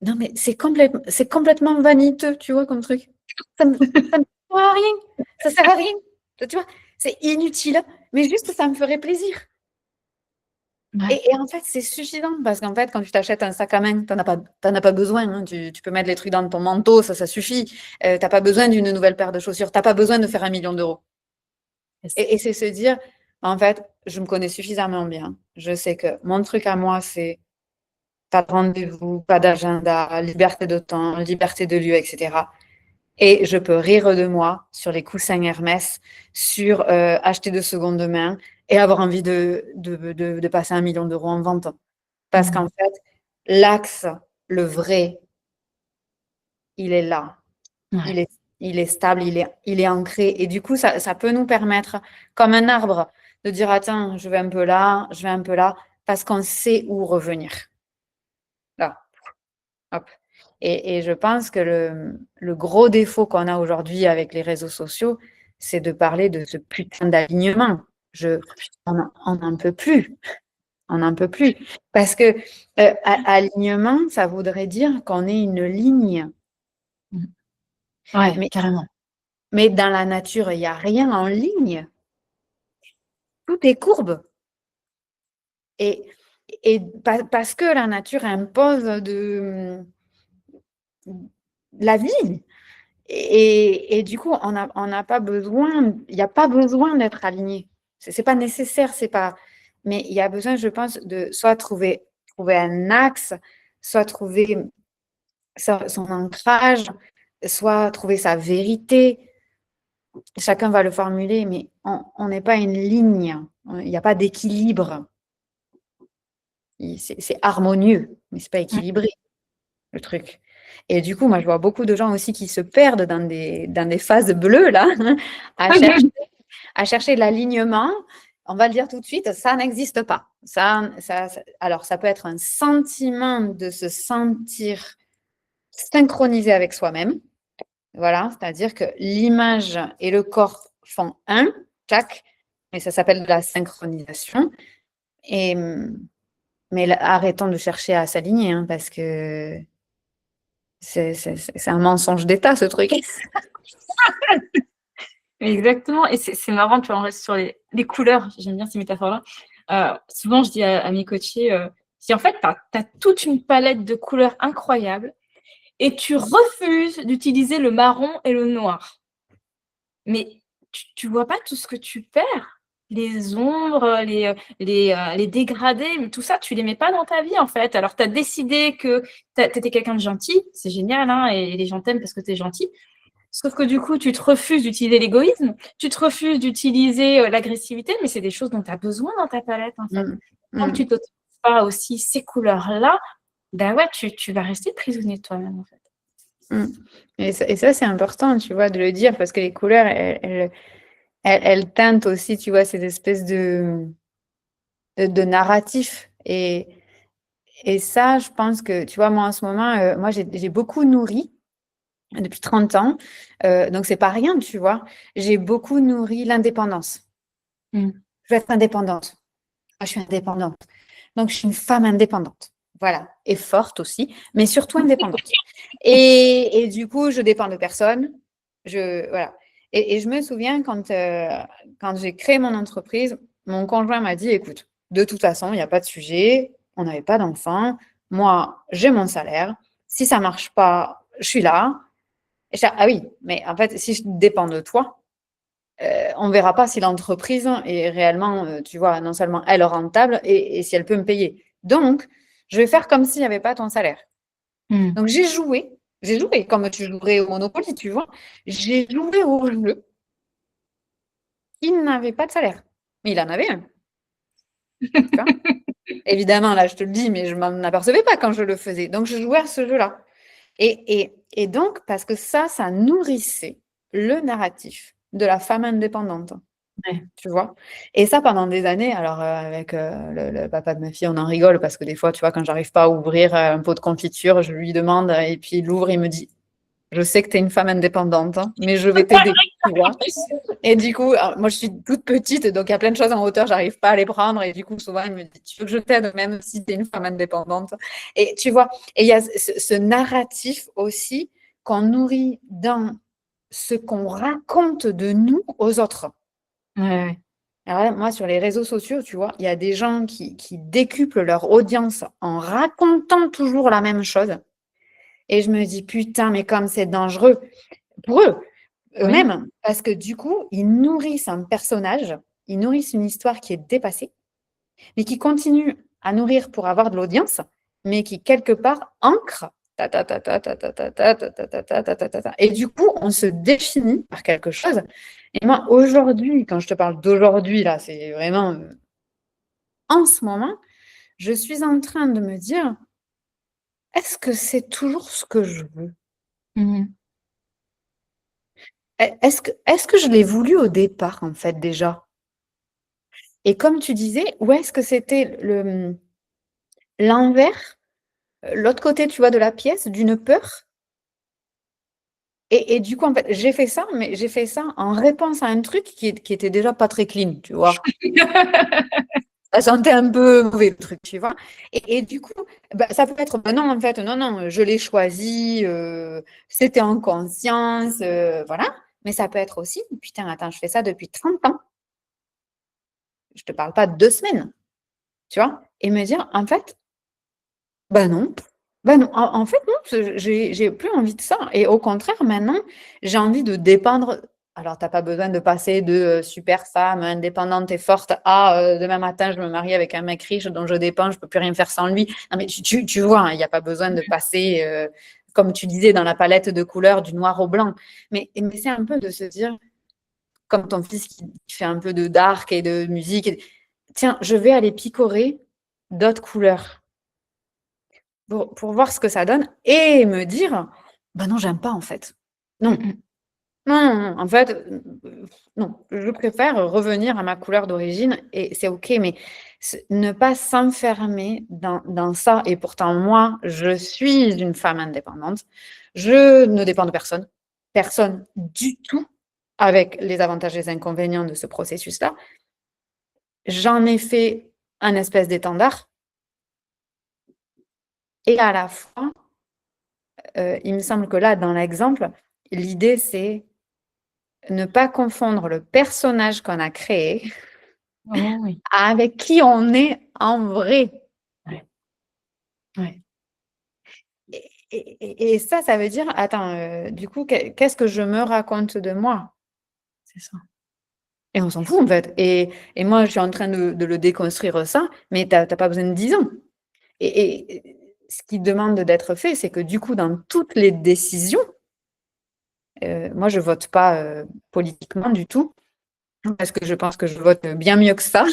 non, mais c'est complètement vaniteux, tu vois, comme truc. Ça me sert à rien. Ça sert à rien. Tu vois, c'est inutile, mais juste, ça me ferait plaisir. Ouais. Et en fait, c'est suffisant parce qu'en fait, quand tu t'achètes un sac à main, tu n'en as pas besoin, hein. Tu peux mettre les trucs dans ton manteau, ça suffit. Tu n'as pas besoin d'une nouvelle paire de chaussures. Tu n'as pas besoin de faire 1 million d'euros. Et c'est se dire, en fait, je me connais suffisamment bien. Je sais que mon truc à moi, c'est pas de rendez-vous, pas d'agenda, liberté de temps, liberté de lieu, etc. Et je peux rire de moi sur les coussins Hermès, sur acheter de seconde main et avoir envie de passer 1 million d'euros en vente. Parce qu'en fait, l'axe, le vrai, il est là. Ouais. Il est stable, il est ancré. Et du coup, ça peut nous permettre, comme un arbre, de dire, attends, je vais un peu là, je vais un peu là, parce qu'on sait où revenir. Là, hop. Et je pense que le gros défaut qu'on a aujourd'hui avec les réseaux sociaux, c'est de parler de ce putain d'alignement. On n'en peut plus. On n'en peut plus. Parce que alignement, ça voudrait dire qu'on est une ligne. Ouais, Mais, carrément. mais dans la nature, il n'y a rien en ligne. Tout est courbe. Et, parce que la nature impose de la vie. Et du coup, on n'a pas besoin, il n'y a pas besoin d'être aligné. C'est pas nécessaire, c'est pas. Mais il y a besoin, je pense, de soit trouver un axe, soit trouver son ancrage, soit trouver sa vérité. Chacun va le formuler, mais on n'est pas une ligne. Il n'y a pas d'équilibre. C'est harmonieux, mais c'est pas équilibré, le truc. Et du coup, moi, je vois beaucoup de gens aussi qui se perdent dans des phases bleues, là, à chercher l'alignement. On va le dire tout de suite, ça n'existe pas. Alors, ça peut être un sentiment de se sentir synchronisé avec soi-même. Voilà, c'est-à-dire que l'image et le corps font un, tac, et ça s'appelle de la synchronisation. Et, mais arrêtons de chercher à s'aligner, hein, parce que c'est un mensonge d'État, ce truc. Exactement. Et c'est marrant, tu vois, on reste sur les couleurs. J'aime bien ces métaphores-là. Souvent, je dis à mes coachés, si en fait, tu as toute une palette de couleurs incroyables et tu refuses d'utiliser le marron et le noir. Mais tu vois pas tout ce que tu perds? Les ombres, les dégradés, mais tout ça, tu les mets pas dans ta vie, en fait. Alors, tu as décidé que tu étais quelqu'un de gentil, c'est génial, hein, et les gens t'aiment parce que tu es gentil. Sauf que du coup, tu te refuses d'utiliser l'égoïsme, tu te refuses d'utiliser l'agressivité, mais c'est des choses dont tu as besoin dans ta palette, en fait. Tant que tu t'autorises pas aussi ces couleurs-là, ben ouais, tu vas rester prisonnier de toi-même, en fait. Mm. Et ça, c'est important, tu vois, de le dire, parce que les couleurs, elles teintent aussi, tu vois, ces espèces de narratifs. Et ça, je pense que, tu vois, moi, en ce moment, moi, j'ai beaucoup nourri depuis 30 ans. Donc, c'est pas rien, tu vois. J'ai beaucoup nourri l'indépendance. Mm. Je veux être indépendante. Moi, je suis indépendante. Donc, je suis une femme indépendante. Voilà. Et forte aussi, mais surtout indépendante. Et du coup, je dépends de personne. Voilà. Et je me souviens quand j'ai créé mon entreprise, mon conjoint m'a dit, écoute, de toute façon, il n'y a pas de sujet, on n'avait pas d'enfant. Moi, j'ai mon salaire. Si ça ne marche pas, je suis là. Ah oui, mais en fait, si je dépends de toi, on ne verra pas si l'entreprise est réellement, tu vois, non seulement elle rentable et si elle peut me payer. Donc, je vais faire comme s'il n'y avait pas ton salaire. Mm. Donc, j'ai joué comme tu jouerais au Monopoly, tu vois. J'ai joué au jeu. Il n'avait pas de salaire, mais il en avait un, tu vois. Évidemment, là, je te le dis, mais je m'en apercevais pas quand je le faisais. Donc, je jouais à ce jeu-là. Et donc, parce que ça nourrissait le narratif de la femme indépendante. Ouais. Tu vois? Et ça pendant des années, alors avec le papa de ma fille, on en rigole parce que des fois, tu vois, quand j'arrive pas à ouvrir un pot de confiture, je lui demande et puis il ouvre, il me dit, je sais que tu es une femme indépendante, hein, mais je vais t'aider, tu vois? Et du coup, alors, moi je suis toute petite, donc il y a plein de choses en hauteur, j'arrive pas à les prendre et du coup, souvent il me dit, tu veux que je t'aide même si tu es une femme indépendante? Et tu vois, et il y a ce narratif aussi qu'on nourrit dans ce qu'on raconte de nous aux autres. Ouais. Alors là, moi, sur les réseaux sociaux, tu vois, il y a des gens qui décuplent leur audience en racontant toujours la même chose. Et je me dis, putain, mais comme c'est dangereux pour eux, Oui. eux-mêmes, parce que du coup, ils nourrissent un personnage, ils nourrissent une histoire qui est dépassée, mais qui continue à nourrir pour avoir de l'audience, mais qui, quelque part, ancre. Ta, ta, ta, ta, ta, ta, ta, ta, ta, ta, ta, ta, ta, ta, ta, ta. Et du coup, on se définit par quelque chose. Et moi, aujourd'hui, quand je te parle d'aujourd'hui, là, c'est vraiment en ce moment, je suis en train de me dire, est-ce que c'est toujours ce que je veux? Mhm. Est-ce que je l'ai voulu au départ, en fait, déjà? Et comme tu disais, où est-ce que c'était l'envers, l'autre côté, tu vois, de la pièce, d'une peur? Et du coup, en fait, j'ai fait ça, mais j'ai fait ça en réponse à un truc qui était déjà pas très clean, tu vois. Ça sentait un peu mauvais le truc, tu vois. Et du coup, bah, ça peut être, bah non, en fait, non, non, je l'ai choisi, c'était en conscience, voilà. Mais ça peut être aussi, putain, attends, je fais ça depuis 30 ans. Je te parle pas de 2 semaines, tu vois. Et me dire, en fait, bah non. Bah non, en fait, non, j'ai plus envie de ça. Et au contraire, maintenant, j'ai envie de dépendre. Alors, tu n'as pas besoin de passer de super femme indépendante et forte à demain matin, je me marie avec un mec riche dont je dépends, je ne peux plus rien faire sans lui. Non, mais tu vois, hein, il n'y a pas besoin de passer, comme tu disais, dans la palette de couleurs du noir au blanc. Mais c'est un peu de se dire, comme ton fils qui fait un peu de dark et de musique, tiens, je vais aller picorer d'autres couleurs pour voir ce que ça donne et me dire, bah non, j'aime pas en fait. Non, Mhm. non, non, non. En fait, non, je préfère revenir à ma couleur d'origine et c'est OK, mais ne pas s'enfermer dans ça. Et pourtant, moi, je suis une femme indépendante. Je ne dépends de personne, personne du tout, avec les avantages et les inconvénients de ce processus-là. J'en ai fait un espèce d'étendard et à la fois, il me semble que là, dans l'exemple, l'idée, c'est ne pas confondre le personnage qu'on a créé Oh oui. avec qui on est en vrai. Ouais. Ouais. Et ça veut dire, attends, du coup, qu'est-ce que je me raconte de moi? C'est ça. Et on s'en fout, en fait. Et moi, je suis en train de le déconstruire, ça, mais tu n'as pas besoin de 10 ans. Et ce qui demande d'être fait, c'est que du coup, dans toutes les décisions, moi, je vote pas politiquement du tout, parce que je pense que je vote bien mieux que ça.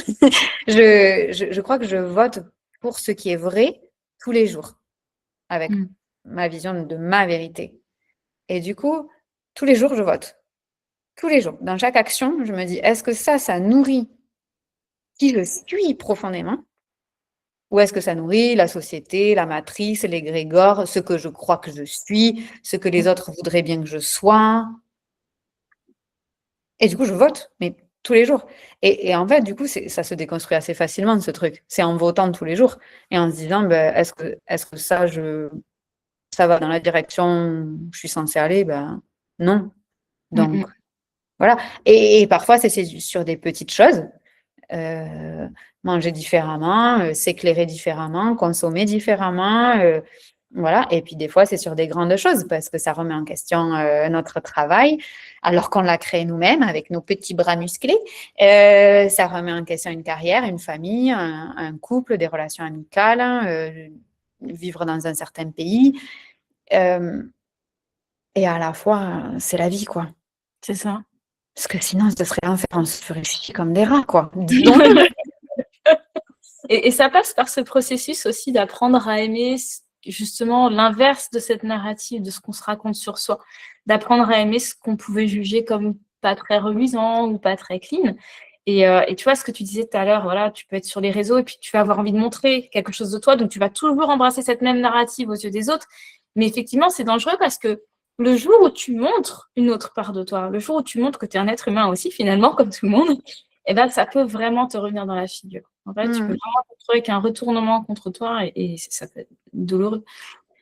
Je crois que je vote pour ce qui est vrai tous les jours, avec Mm. ma vision de ma vérité. Et du coup, tous les jours, je vote. Tous les jours. Dans chaque action, je me dis, est-ce que ça nourrit qui je suis profondément? Ou est-ce que ça nourrit la société, la matrice, l'égrégore, ce que je crois que je suis, ce que les autres voudraient bien que je sois? Et du coup, je vote, mais tous les jours. Et en fait, du coup, ça se déconstruit assez facilement, ce truc. C'est en votant tous les jours et en se disant, ben, est-ce que ça va dans la direction où je suis censée aller? Ben, non. Donc, voilà. Et parfois, c'est sur des petites choses. Manger différemment, s'éclairer différemment, consommer différemment, voilà. Et puis des fois, c'est sur des grandes choses parce que ça remet en question notre travail, alors qu'on l'a créé nous-mêmes avec nos petits bras musclés. Ça remet en question une carrière, une famille, un couple, des relations amicales, vivre dans un certain pays. Et à la fois, c'est la vie, quoi. C'est ça. Parce que sinon, ce serait l'enfer, on se ferait chier comme des rats, quoi. Disons-le. Et ça passe par ce processus aussi d'apprendre à aimer justement l'inverse de cette narrative, de ce qu'on se raconte sur soi, d'apprendre à aimer ce qu'on pouvait juger comme pas très reluisant ou pas très clean. Et tu vois, ce que tu disais tout à l'heure, voilà, tu peux être sur les réseaux et puis tu vas avoir envie de montrer quelque chose de toi, donc tu vas toujours embrasser cette même narrative aux yeux des autres. Mais effectivement, c'est dangereux parce que le jour où tu montres une autre part de toi, le jour où tu montres que tu es un être humain aussi, finalement, comme tout le monde, eh ben, ça peut vraiment te revenir dans la figure. En fait, tu peux vraiment te retrouver avec un retournement contre toi et ça peut être douloureux.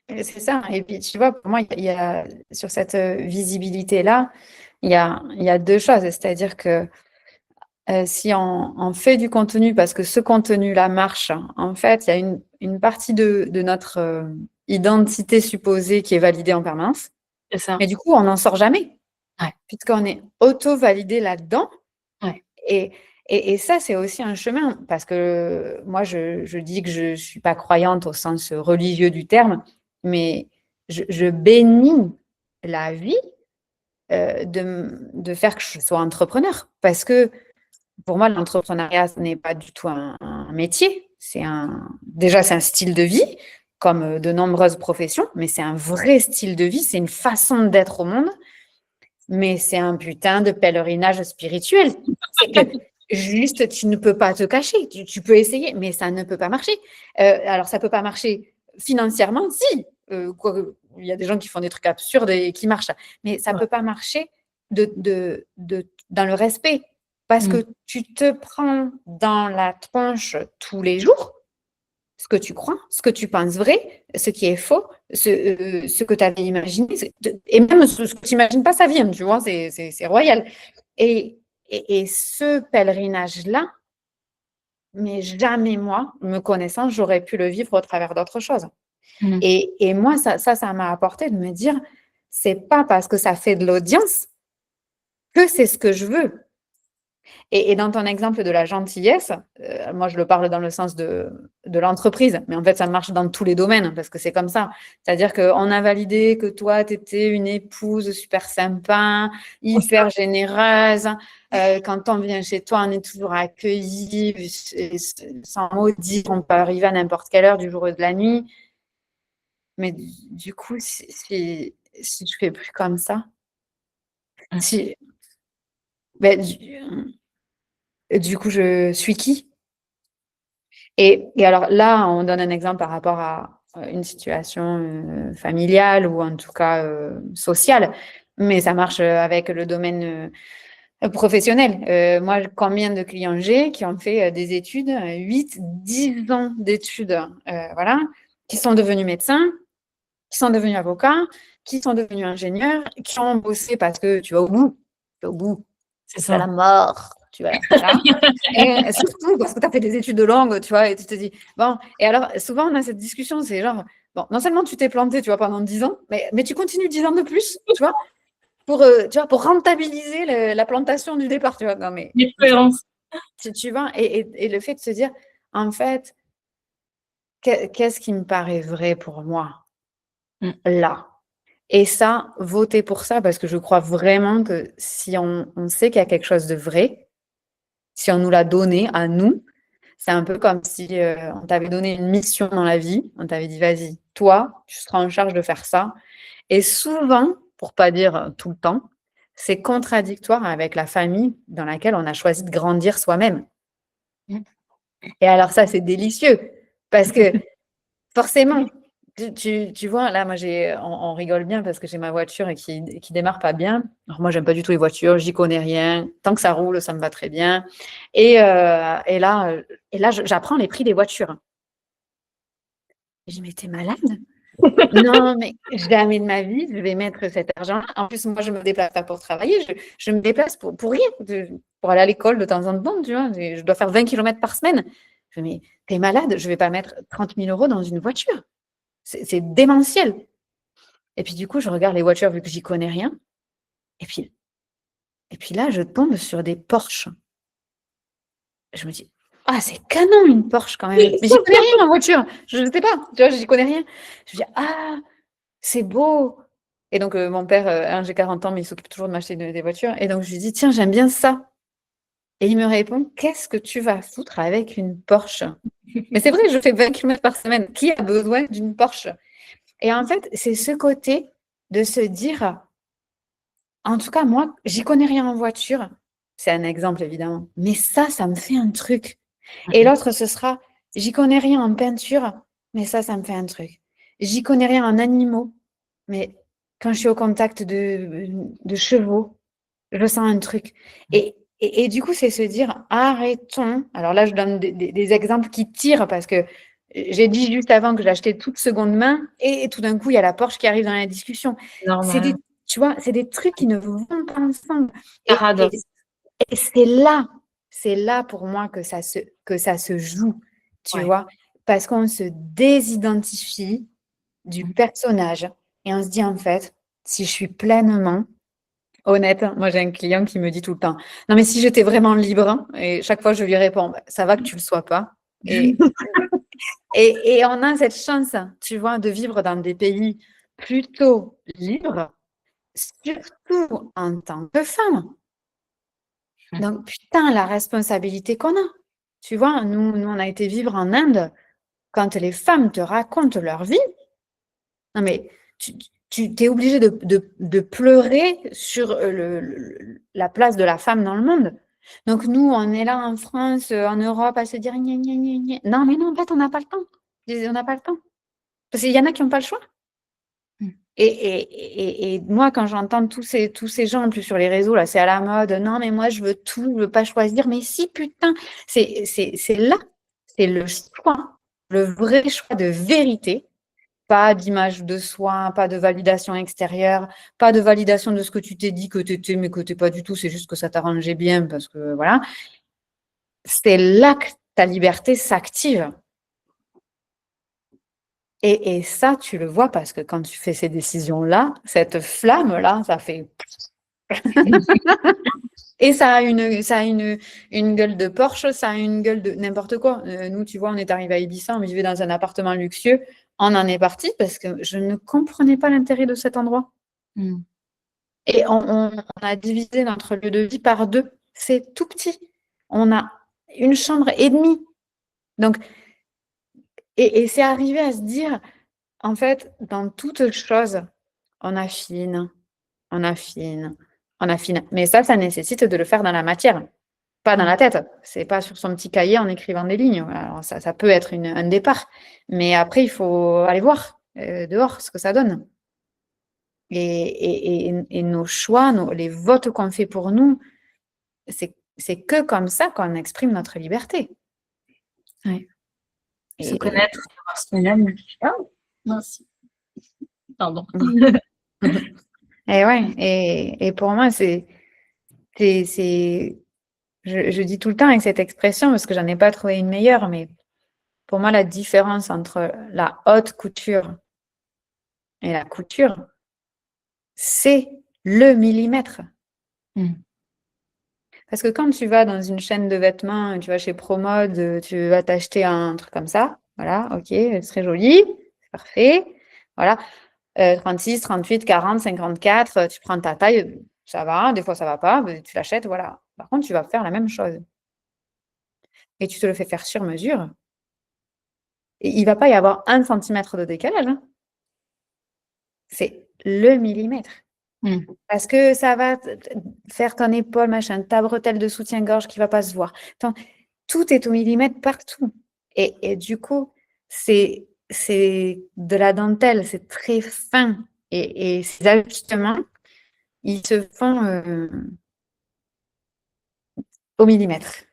C'est ça. Et puis, tu vois, pour moi, sur cette visibilité-là, il y a deux choses. C'est-à-dire que si on fait du contenu parce que ce contenu-là marche, en fait, il y a une partie de notre identité supposée qui est validée en permanence. C'est ça. Mais du coup, on n'en sort jamais. Ouais. Puisqu'on est auto-validé là-dedans. Ouais. Et ça, c'est aussi un chemin. Parce que moi, je dis que je ne suis pas croyante au sens religieux du terme, mais je bénis la vie de faire que je sois entrepreneur. Parce que pour moi, l'entrepreneuriat, ce n'est pas du tout un métier. Déjà, c'est un style de vie, comme de nombreuses professions, mais c'est un vrai style de vie, c'est une façon d'être au monde, mais c'est un putain de pèlerinage spirituel. C'est que juste, tu ne peux pas te cacher. Tu peux essayer, mais ça ne peut pas marcher. Alors, ça ne peut pas marcher financièrement, si. Il y a des gens qui font des trucs absurdes et qui marchent. Mais ça ne peut pas marcher dans le respect. Parce que tu te prends dans la tronche tous les jours ce que tu crois, ce que tu penses vrai, ce qui est faux, ce que tu avais imaginé. Et même ce que tu n'imagines pas, ça vient, tu vois, c'est royal. Et ce pèlerinage-là, mais jamais moi, me connaissant, j'aurais pu le vivre au travers d'autres choses. Et moi, ça m'a apporté de me dire, c'est pas parce que ça fait de l'audience que c'est ce que je veux. Et dans ton exemple de la gentillesse, moi je le parle dans le sens de l'entreprise, mais en fait ça marche dans tous les domaines parce que c'est comme ça. C'est-à-dire qu'on a validé que toi, tu étais une épouse super sympa, hyper généreuse. Quand on vient chez toi, on est toujours accueilli, sans mot dire, on peut arriver à n'importe quelle heure du jour ou de la nuit. Mais du coup, si je fais plus comme ça, si, ben, du coup, je suis qui? Et alors là, on donne un exemple par rapport à une situation familiale ou en tout cas sociale, mais ça marche avec le domaine professionnel. Moi, combien de clients j'ai qui ont fait des études, 8, 10 ans d'études, voilà, qui sont devenus médecins, qui sont devenus avocats, qui sont devenus ingénieurs, qui ont bossé parce que tu vas au bout, C'est c'est la ça. mort, tu vois, voilà. Et surtout parce que tu as fait des études de langue, tu vois, et tu te dis, bon, et alors souvent on a cette discussion, c'est genre, bon, non seulement tu t'es planté, tu vois, pendant 10 ans, mais tu continues 10 ans de plus, tu vois, pour rentabiliser la plantation du départ, tu vois. Non, mais tu vois, et le fait de se dire, en fait, qu'est-ce qui me paraît vrai pour moi, là? Et ça, voter pour ça, parce que je crois vraiment que si on sait qu'il y a quelque chose de vrai, si on nous l'a donné à nous, c'est un peu comme si on t'avait donné une mission dans la vie, on t'avait dit, vas-y, toi, tu seras en charge de faire ça. Et souvent, pour pas dire tout le temps, c'est contradictoire avec la famille dans laquelle on a choisi de grandir soi-même. Et alors ça, c'est délicieux parce que forcément, tu vois, là, moi, on rigole bien parce que j'ai ma voiture et qui démarre pas bien. Alors moi, j'aime pas du tout les voitures, j'y connais rien. Tant que ça roule, ça me va très bien. Et là, j'apprends les prix des voitures. Je dis, mais t'es malade? Non, mais jamais de ma vie, je vais mettre cet argent. En plus, moi, je me déplace pas pour travailler, je me déplace pour rien, pour aller à l'école de temps en temps, tu vois. Je dois faire 20 kilomètres par semaine. Je dis, mais t'es malade, je vais pas mettre 30 000 euros dans une voiture. C'est démentiel. Et puis, du coup, je regarde les voitures vu que j'y connais rien. Et puis là, je tombe sur des Porsche. Je me dis, ah, c'est canon une Porsche quand même. Mais j'y connais rien en voiture. Je ne sais pas, tu vois, j'y connais rien. Je me dis, ah, c'est beau. Et donc, mon père, j'ai 40 ans, mais il s'occupe toujours de m'acheter des voitures. Et donc, je lui dis, tiens, j'aime bien ça. Et il me répond, qu'est-ce que tu vas foutre avec une Porsche? Mais c'est vrai, je fais 20 km par semaine. Qui a besoin d'une Porsche? Et en fait, c'est ce côté de se dire, en tout cas, moi, j'y connais rien en voiture. C'est un exemple, évidemment. Mais ça me fait un truc. Et l'autre, ce sera, j'y connais rien en peinture, mais ça me fait un truc. J'y connais rien en animaux, mais quand je suis au contact de chevaux, je sens un truc. Et du coup, c'est se dire, arrêtons. Alors là, je donne des exemples qui tirent parce que j'ai dit juste avant que je l'achetais toute seconde main et tout d'un coup, il y a la Porsche qui arrive dans la discussion. C'est Normal. tu vois, c'est des trucs qui ne vont pas ensemble. Et, Paradoxe. et c'est là pour moi que ça se joue, tu Ouais. vois, parce qu'on se désidentifie du personnage et on se dit en fait, si je suis pleinement honnête, moi j'ai un client qui me dit tout le temps, non mais si j'étais vraiment libre, hein, et chaque fois je lui réponds, bah, ça va que tu le sois pas. Et, et on a cette chance, tu vois, de vivre dans des pays plutôt libres, surtout en tant que femme. Donc, putain, la responsabilité qu'on a. Tu vois, nous, on a été vivre en Inde. Quand les femmes te racontent leur vie, non mais tu t'es obligé de pleurer sur la place de la femme dans le monde. Donc, nous, on est là en France, en Europe, à se dire gna, gna, gna, gna. Non, mais non, en fait, on n'a pas le temps. On n'a pas le temps. Parce qu'il y en a qui n'ont pas le choix. Et moi, quand j'entends tous ces gens, en plus sur les réseaux, là, c'est à la mode, non, mais moi, je veux tout, je veux pas choisir. Mais si, putain, c'est là, c'est le choix, le vrai choix de vérité, pas d'image de soi, pas de validation extérieure, pas de validation de ce que tu t'es dit que tu étais, mais que tu n'es pas du tout, c'est juste que ça t'arrangeait bien, parce que voilà. C'est là que ta liberté s'active. Et ça, tu le vois parce que quand tu fais ces décisions-là, cette flamme-là, ça fait. Et ça a une gueule de Porsche, ça a une gueule de n'importe quoi. Nous, tu vois, on est arrivé à Ibiza, on vivait dans un appartement luxueux. On en est parti parce que je ne comprenais pas l'intérêt de cet endroit. Et on a divisé notre lieu de vie par deux. C'est tout petit. On a une chambre et demie. Donc, et c'est arrivé à se dire, en fait, dans toute chose, on affine, on affine, on affine. Mais ça nécessite de le faire dans la matière, pas dans la tête. C'est pas sur son petit cahier en écrivant des lignes. Alors ça peut être un départ. Mais après, il faut aller voir dehors ce que ça donne. Et nos choix, les votes qu'on fait pour nous, c'est que comme ça qu'on exprime notre liberté. Ouais. Se Et, connaître, savoir ce qu'on aime. Ah, merci. Pardon. et ouais, et pour moi, je dis tout le temps avec cette expression parce que j'en ai pas trouvé une meilleure, mais pour moi, la différence entre la haute couture et la couture, c'est le millimètre. Parce que quand tu vas dans une chaîne de vêtements, tu vas chez Promode, tu vas t'acheter un truc comme ça, voilà, ok, c'est très joli, c'est parfait, voilà, 36, 38, 40, 54, tu prends ta taille, ça va, des fois ça va pas, mais tu l'achètes, voilà. Par contre, tu vas faire la même chose. Et tu te le fais faire sur mesure. Et il ne va pas y avoir 1 centimètre de décalage, hein. C'est le millimètre. Parce que ça va faire ton épaule, machin, ta bretelle de soutien-gorge qui va pas se voir. Tout est au millimètre partout. Et du coup, c'est de la dentelle, c'est très fin. Et ces ajustements, ils se font au millimètre.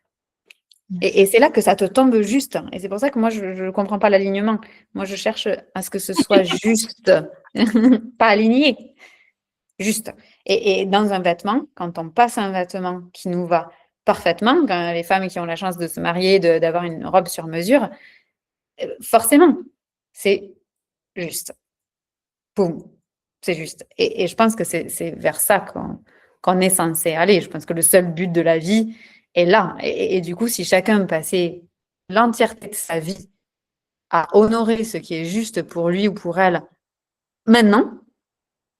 Et c'est là que ça te tombe juste. Et c'est pour ça que moi, je ne comprends pas l'alignement. Moi, je cherche à ce que ce soit juste, pas aligné, juste. Et dans un vêtement, quand on passe un vêtement qui nous va parfaitement, quand les femmes qui ont la chance de se marier, d'avoir une robe sur mesure, forcément, c'est juste. Boum, c'est juste. Et je pense que c'est vers ça qu'on est censé aller. Je pense que le seul but de la vie est là. Et du coup, si chacun passait l'entièreté de sa vie à honorer ce qui est juste pour lui ou pour elle, maintenant,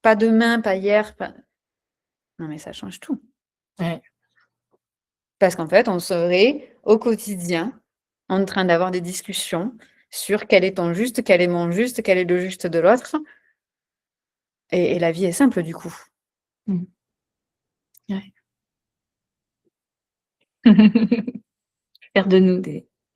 pas demain, pas hier, non mais ça change tout. Ouais. Parce qu'en fait, on serait au quotidien en train d'avoir des discussions sur quel est ton juste, quel est mon juste, quel est le juste de l'autre. Et la vie est simple du coup. Ouais. Faire de nous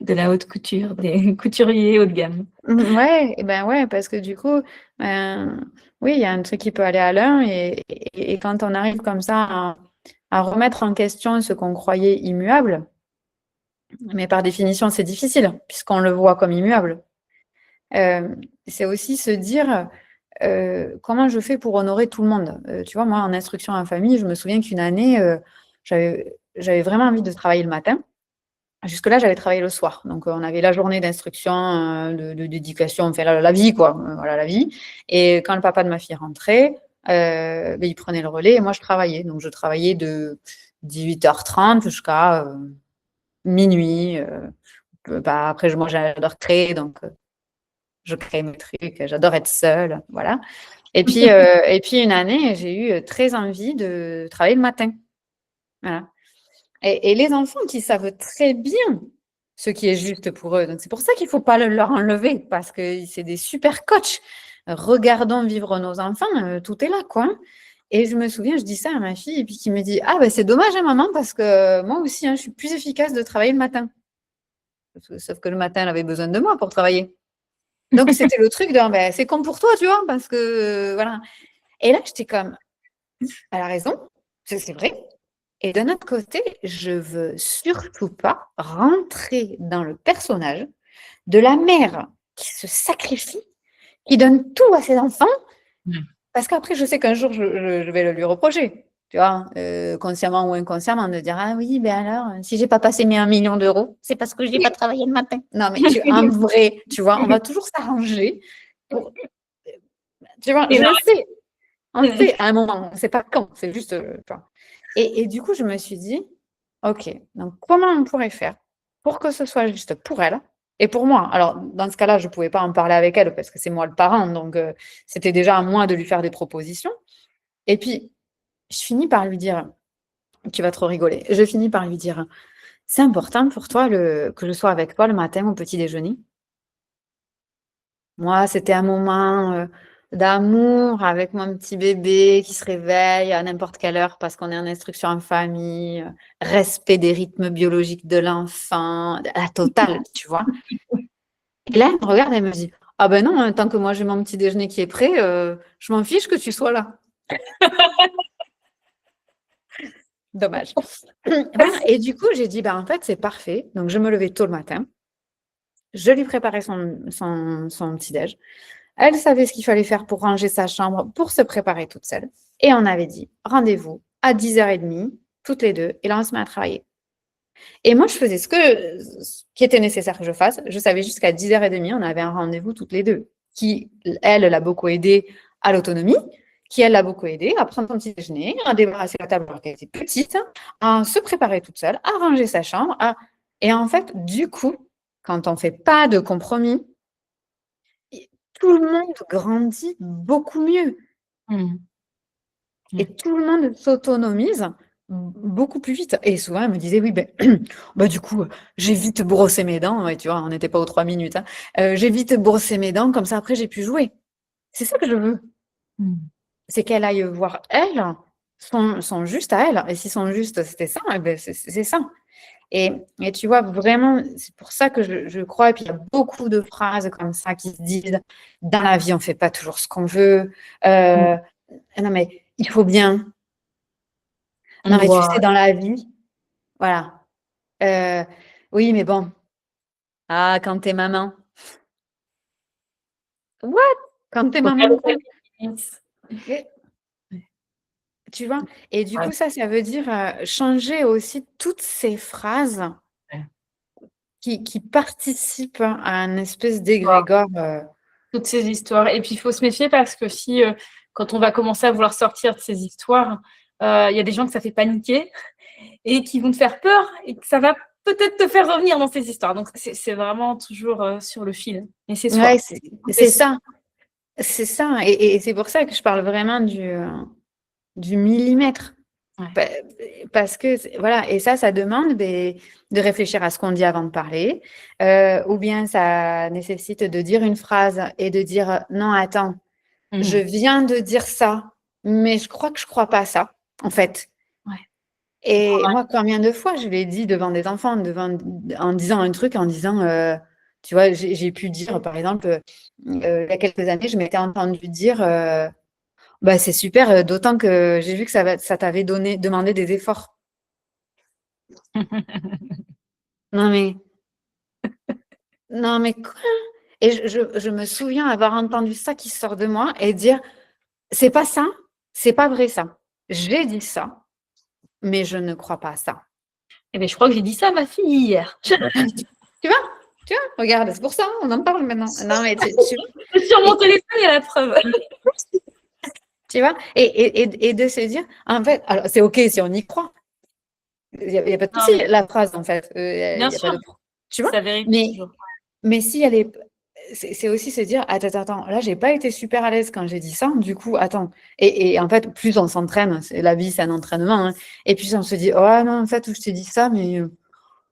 de la haute couture, des couturiers haut de gamme. Ouais, ouais, parce que du coup, oui, il y a un truc qui peut aller à l'un et quand on arrive comme ça à remettre en question ce qu'on croyait immuable, mais par définition, c'est difficile puisqu'on le voit comme immuable. C'est aussi se dire comment je fais pour honorer tout le monde. Tu vois, moi, en instruction en famille, je me souviens qu'une année, j'avais vraiment envie de travailler le matin. Jusque-là, j'avais travaillé le soir. Donc, on avait la journée d'instruction, d'éducation, enfin, la vie, quoi. Voilà, la vie. Et quand le papa de ma fille rentrait, il prenait le relais et moi, je travaillais. Donc, je travaillais de 18h30 jusqu'à minuit. Après, moi, j'adore créer, donc je crée mes trucs. J'adore être seule, voilà. Et puis une année, j'ai eu très envie de travailler le matin. Voilà. Et les enfants qui savent très bien ce qui est juste pour eux. Donc, c'est pour ça qu'il ne faut pas leur enlever, parce que c'est des super coachs. Regardons vivre nos enfants, tout est là, quoi. Et je me souviens, je dis ça à ma fille, et puis qui me dit, ah ben c'est dommage, hein, maman, parce que moi aussi, je suis plus efficace de travailler le matin. Sauf que le matin, elle avait besoin de moi pour travailler. Donc, c'était le truc de, ben, c'est comme pour toi, tu vois, parce que, voilà. Et là, j'étais comme, elle a raison, c'est vrai. Et d'un autre côté, je veux surtout pas rentrer dans le personnage de la mère qui se sacrifie, qui donne tout à ses enfants, parce qu'après, je sais qu'un jour, je vais le lui reprocher, tu vois, consciemment ou inconsciemment, de dire, ah oui, ben alors, si j'ai pas passé mes 1 million d'euros, c'est parce que j'ai pas travaillé le matin. Non, mais en vrai, tu vois, on va toujours s'arranger pour... Tu vois, je le sais. On le sait à un moment, on ne sait pas quand, c'est juste... tu vois. Et du coup, je me suis dit, OK, donc comment on pourrait faire pour que ce soit juste pour elle et pour moi? Alors, dans ce cas-là, je ne pouvais pas en parler avec elle parce que c'est moi le parent, donc c'était déjà à moi de lui faire des propositions. Et puis, je finis par lui dire, tu vas trop rigoler, je finis par lui dire, c'est important pour toi que je sois avec toi le matin au petit déjeuner? Moi, c'était un moment d'amour avec mon petit bébé qui se réveille à n'importe quelle heure parce qu'on est en instruction en famille, respect des rythmes biologiques de l'enfant, la totale, tu vois. Et là, elle me regarde et elle me dit, ah ben non, tant que moi j'ai mon petit déjeuner qui est prêt, je m'en fiche que tu sois là. Dommage. Et du coup, j'ai dit, en fait, c'est parfait. Donc, je me levais tôt le matin. Je lui préparais son petit-déj. Elle savait ce qu'il fallait faire pour ranger sa chambre, pour se préparer toute seule. Et on avait dit, rendez-vous à 10h30, toutes les deux, et là, on se met à travailler. Et moi, je faisais ce qui était nécessaire que je fasse. Je savais jusqu'à 10h30, on avait un rendez-vous toutes les deux, qui, elle, l'a beaucoup aidé à l'autonomie, qui, elle, l'a beaucoup aidé à prendre son petit déjeuner, à débarrasser la table alors qu'elle était petite, à se préparer toute seule, à ranger sa chambre. Et en fait, du coup, quand on ne fait pas de compromis, tout le monde grandit beaucoup mieux. Et tout le monde s'autonomise beaucoup plus vite. Et souvent, elle me disait, oui, du coup, j'ai vite brossé mes dents. Et tu vois, on n'était pas aux 3 minutes. J'ai vite brossé mes dents, comme ça, après, j'ai pu jouer. C'est ça que je veux. c'est qu'elle aille voir elle, son juste à elle. Et si son juste, c'était ça, eh ben, c'est ça. Et tu vois, vraiment, c'est pour ça que je crois, et puis il y a beaucoup de phrases comme ça qui se disent, dans la vie, on ne fait pas toujours ce qu'on veut. Mm. Non, mais il faut bien. On Non, mais tu doit. sais, dans la vie, voilà. Euh, oui, mais bon. Ah, quand t'es maman. What? Quand t'es Faut faire maman, quoi? des limites. Et- Tu vois? Et du Ouais. coup, ça veut dire changer aussi toutes ces phrases Ouais. qui participent à un espèce d'égrégore. Toutes ces histoires. Et puis, il faut se méfier parce que si, quand on va commencer à vouloir sortir de ces histoires, il y a des gens que ça fait paniquer et qui vont te faire peur et que ça va peut-être te faire revenir dans ces histoires. Donc, c'est vraiment toujours sur le fil. Et c'est Ouais, soi. c'est ça. C'est ça. Et c'est pour ça que je parle vraiment du millimètre. Ouais. Pa- Parce que, voilà, et ça demande de réfléchir à ce qu'on dit avant de parler, ou bien ça nécessite de dire une phrase et de dire non, attends, je Mhm. viens de dire ça, mais je crois que je crois pas à ça, en fait. Ouais. Et moi, combien de fois je l'ai dit devant des enfants, en disant un truc, en disant, tu vois, j'ai pu dire, par exemple, il y a quelques années, je m'étais entendu dire, bah, c'est super, d'autant que j'ai vu que ça t'avait demandé des efforts. Non mais, non mais quoi? Et je me souviens avoir entendu ça qui sort de moi et dire, c'est pas ça, c'est pas vrai ça. J'ai dit ça, mais je ne crois pas à ça. Eh bien, je crois que j'ai dit ça à ma fille hier. Tu vois? Tu vois? Regarde, c'est pour ça, on en parle maintenant. Non mais Sur mon et- téléphone, il y a la preuve. tu vois? Et de se dire, en fait, alors c'est OK si on y croit. Il y a pas de Non, souci, mais la phrase en fait. Il bien y a pas sûr, de tu vois? ça vérifie Mais toujours. Mais si elle est, c'est aussi se dire, attends, attends, attends, là, j'ai pas été super à l'aise quand j'ai dit ça, du coup, attends. Et en fait, plus on s'entraîne, la vie, c'est un entraînement, hein, et puis on se dit, oh non, en fait, je t'ai dit ça, mais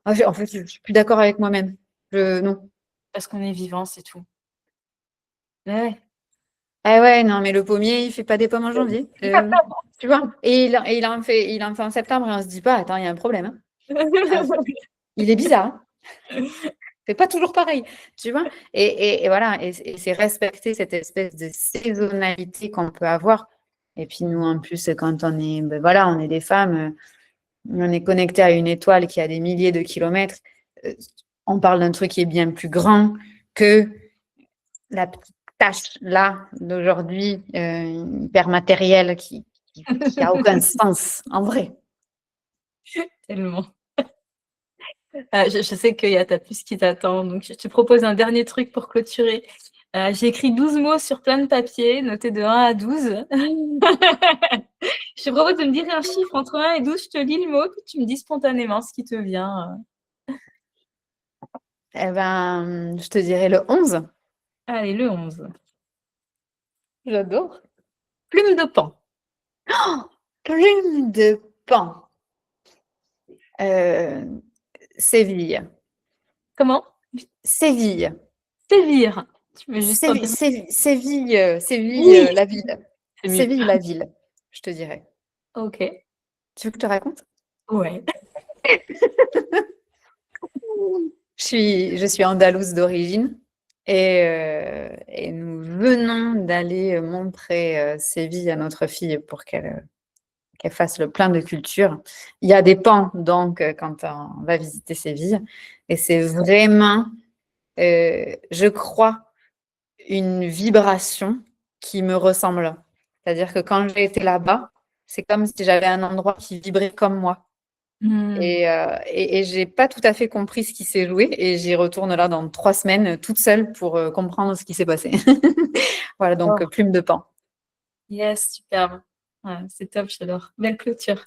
en fait, je suis plus d'accord avec moi-même. Non. Parce qu'on est vivant, c'est tout. Ouais. Ah ouais, non, mais le pommier, il fait pas des pommes en janvier. Tu vois? Et il en fait en septembre, et on se dit pas, attends, il y a un problème, hein. Ah, il est bizarre, hein. C'est pas toujours pareil, tu vois? Et voilà, et c'est respecter cette espèce de saisonnalité qu'on peut avoir. Et puis nous, en plus, quand on est, ben voilà, on est des femmes, on est connecté à une étoile qui a des milliers de kilomètres. euh, on parle d'un truc qui est bien plus grand que la petite tâche là d'aujourd'hui, hyper matérielle qui a aucun sens en vrai. Tellement. Je sais qu'il y a ta puce qui t'attend, donc je te propose un dernier truc pour clôturer. J'ai écrit 12 mots sur plein de papier, notés de 1 à 12. Je te propose de me dire un chiffre entre 1 et 12. Je te lis le mot, puis tu me dis spontanément ce qui te vient. Eh ben, je te dirais le 11. Allez, le 11. J'adore. Plume de pan. Plume de pan. Euh, Séville. Comment? Séville. Sévir. Tu mets juste un Séville, Séville, Oui, la ville. c'est mieux. Séville, la ville, je te dirais. Ok. Tu veux que je te raconte? Ouais. Je suis andalouse d'origine et nous venons d'aller montrer Séville à notre fille pour qu'elle fasse le plein de culture. Il y a des pans, donc, quand on va visiter Séville. Et c'est vraiment, je crois, une vibration qui me ressemble. C'est-à-dire que quand j'ai été là-bas, c'est comme si j'avais un endroit qui vibrait comme moi. Hmm. Et j'ai pas tout à fait compris ce qui s'est joué et j'y retourne là dans 3 semaines toute seule pour comprendre ce qui s'est passé. Voilà, donc Oh, plume de pan. yes, superbe. Ouais, c'est top, j'adore. Belle clôture.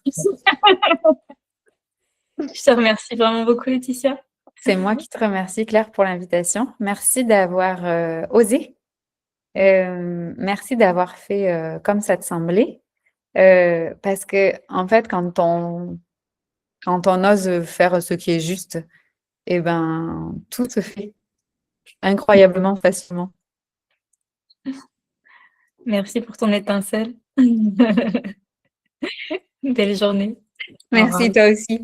Je te remercie vraiment beaucoup, Laetitia. C'est moi qui te remercie, Claire, pour l'invitation. Merci d'avoir osé. Merci d'avoir fait comme ça te semblait. Parce que, en fait, quand on ose faire ce qui est juste, eh ben, tout se fait incroyablement facilement. Merci pour ton étincelle. Belle journée. Au Merci, revoir. toi aussi.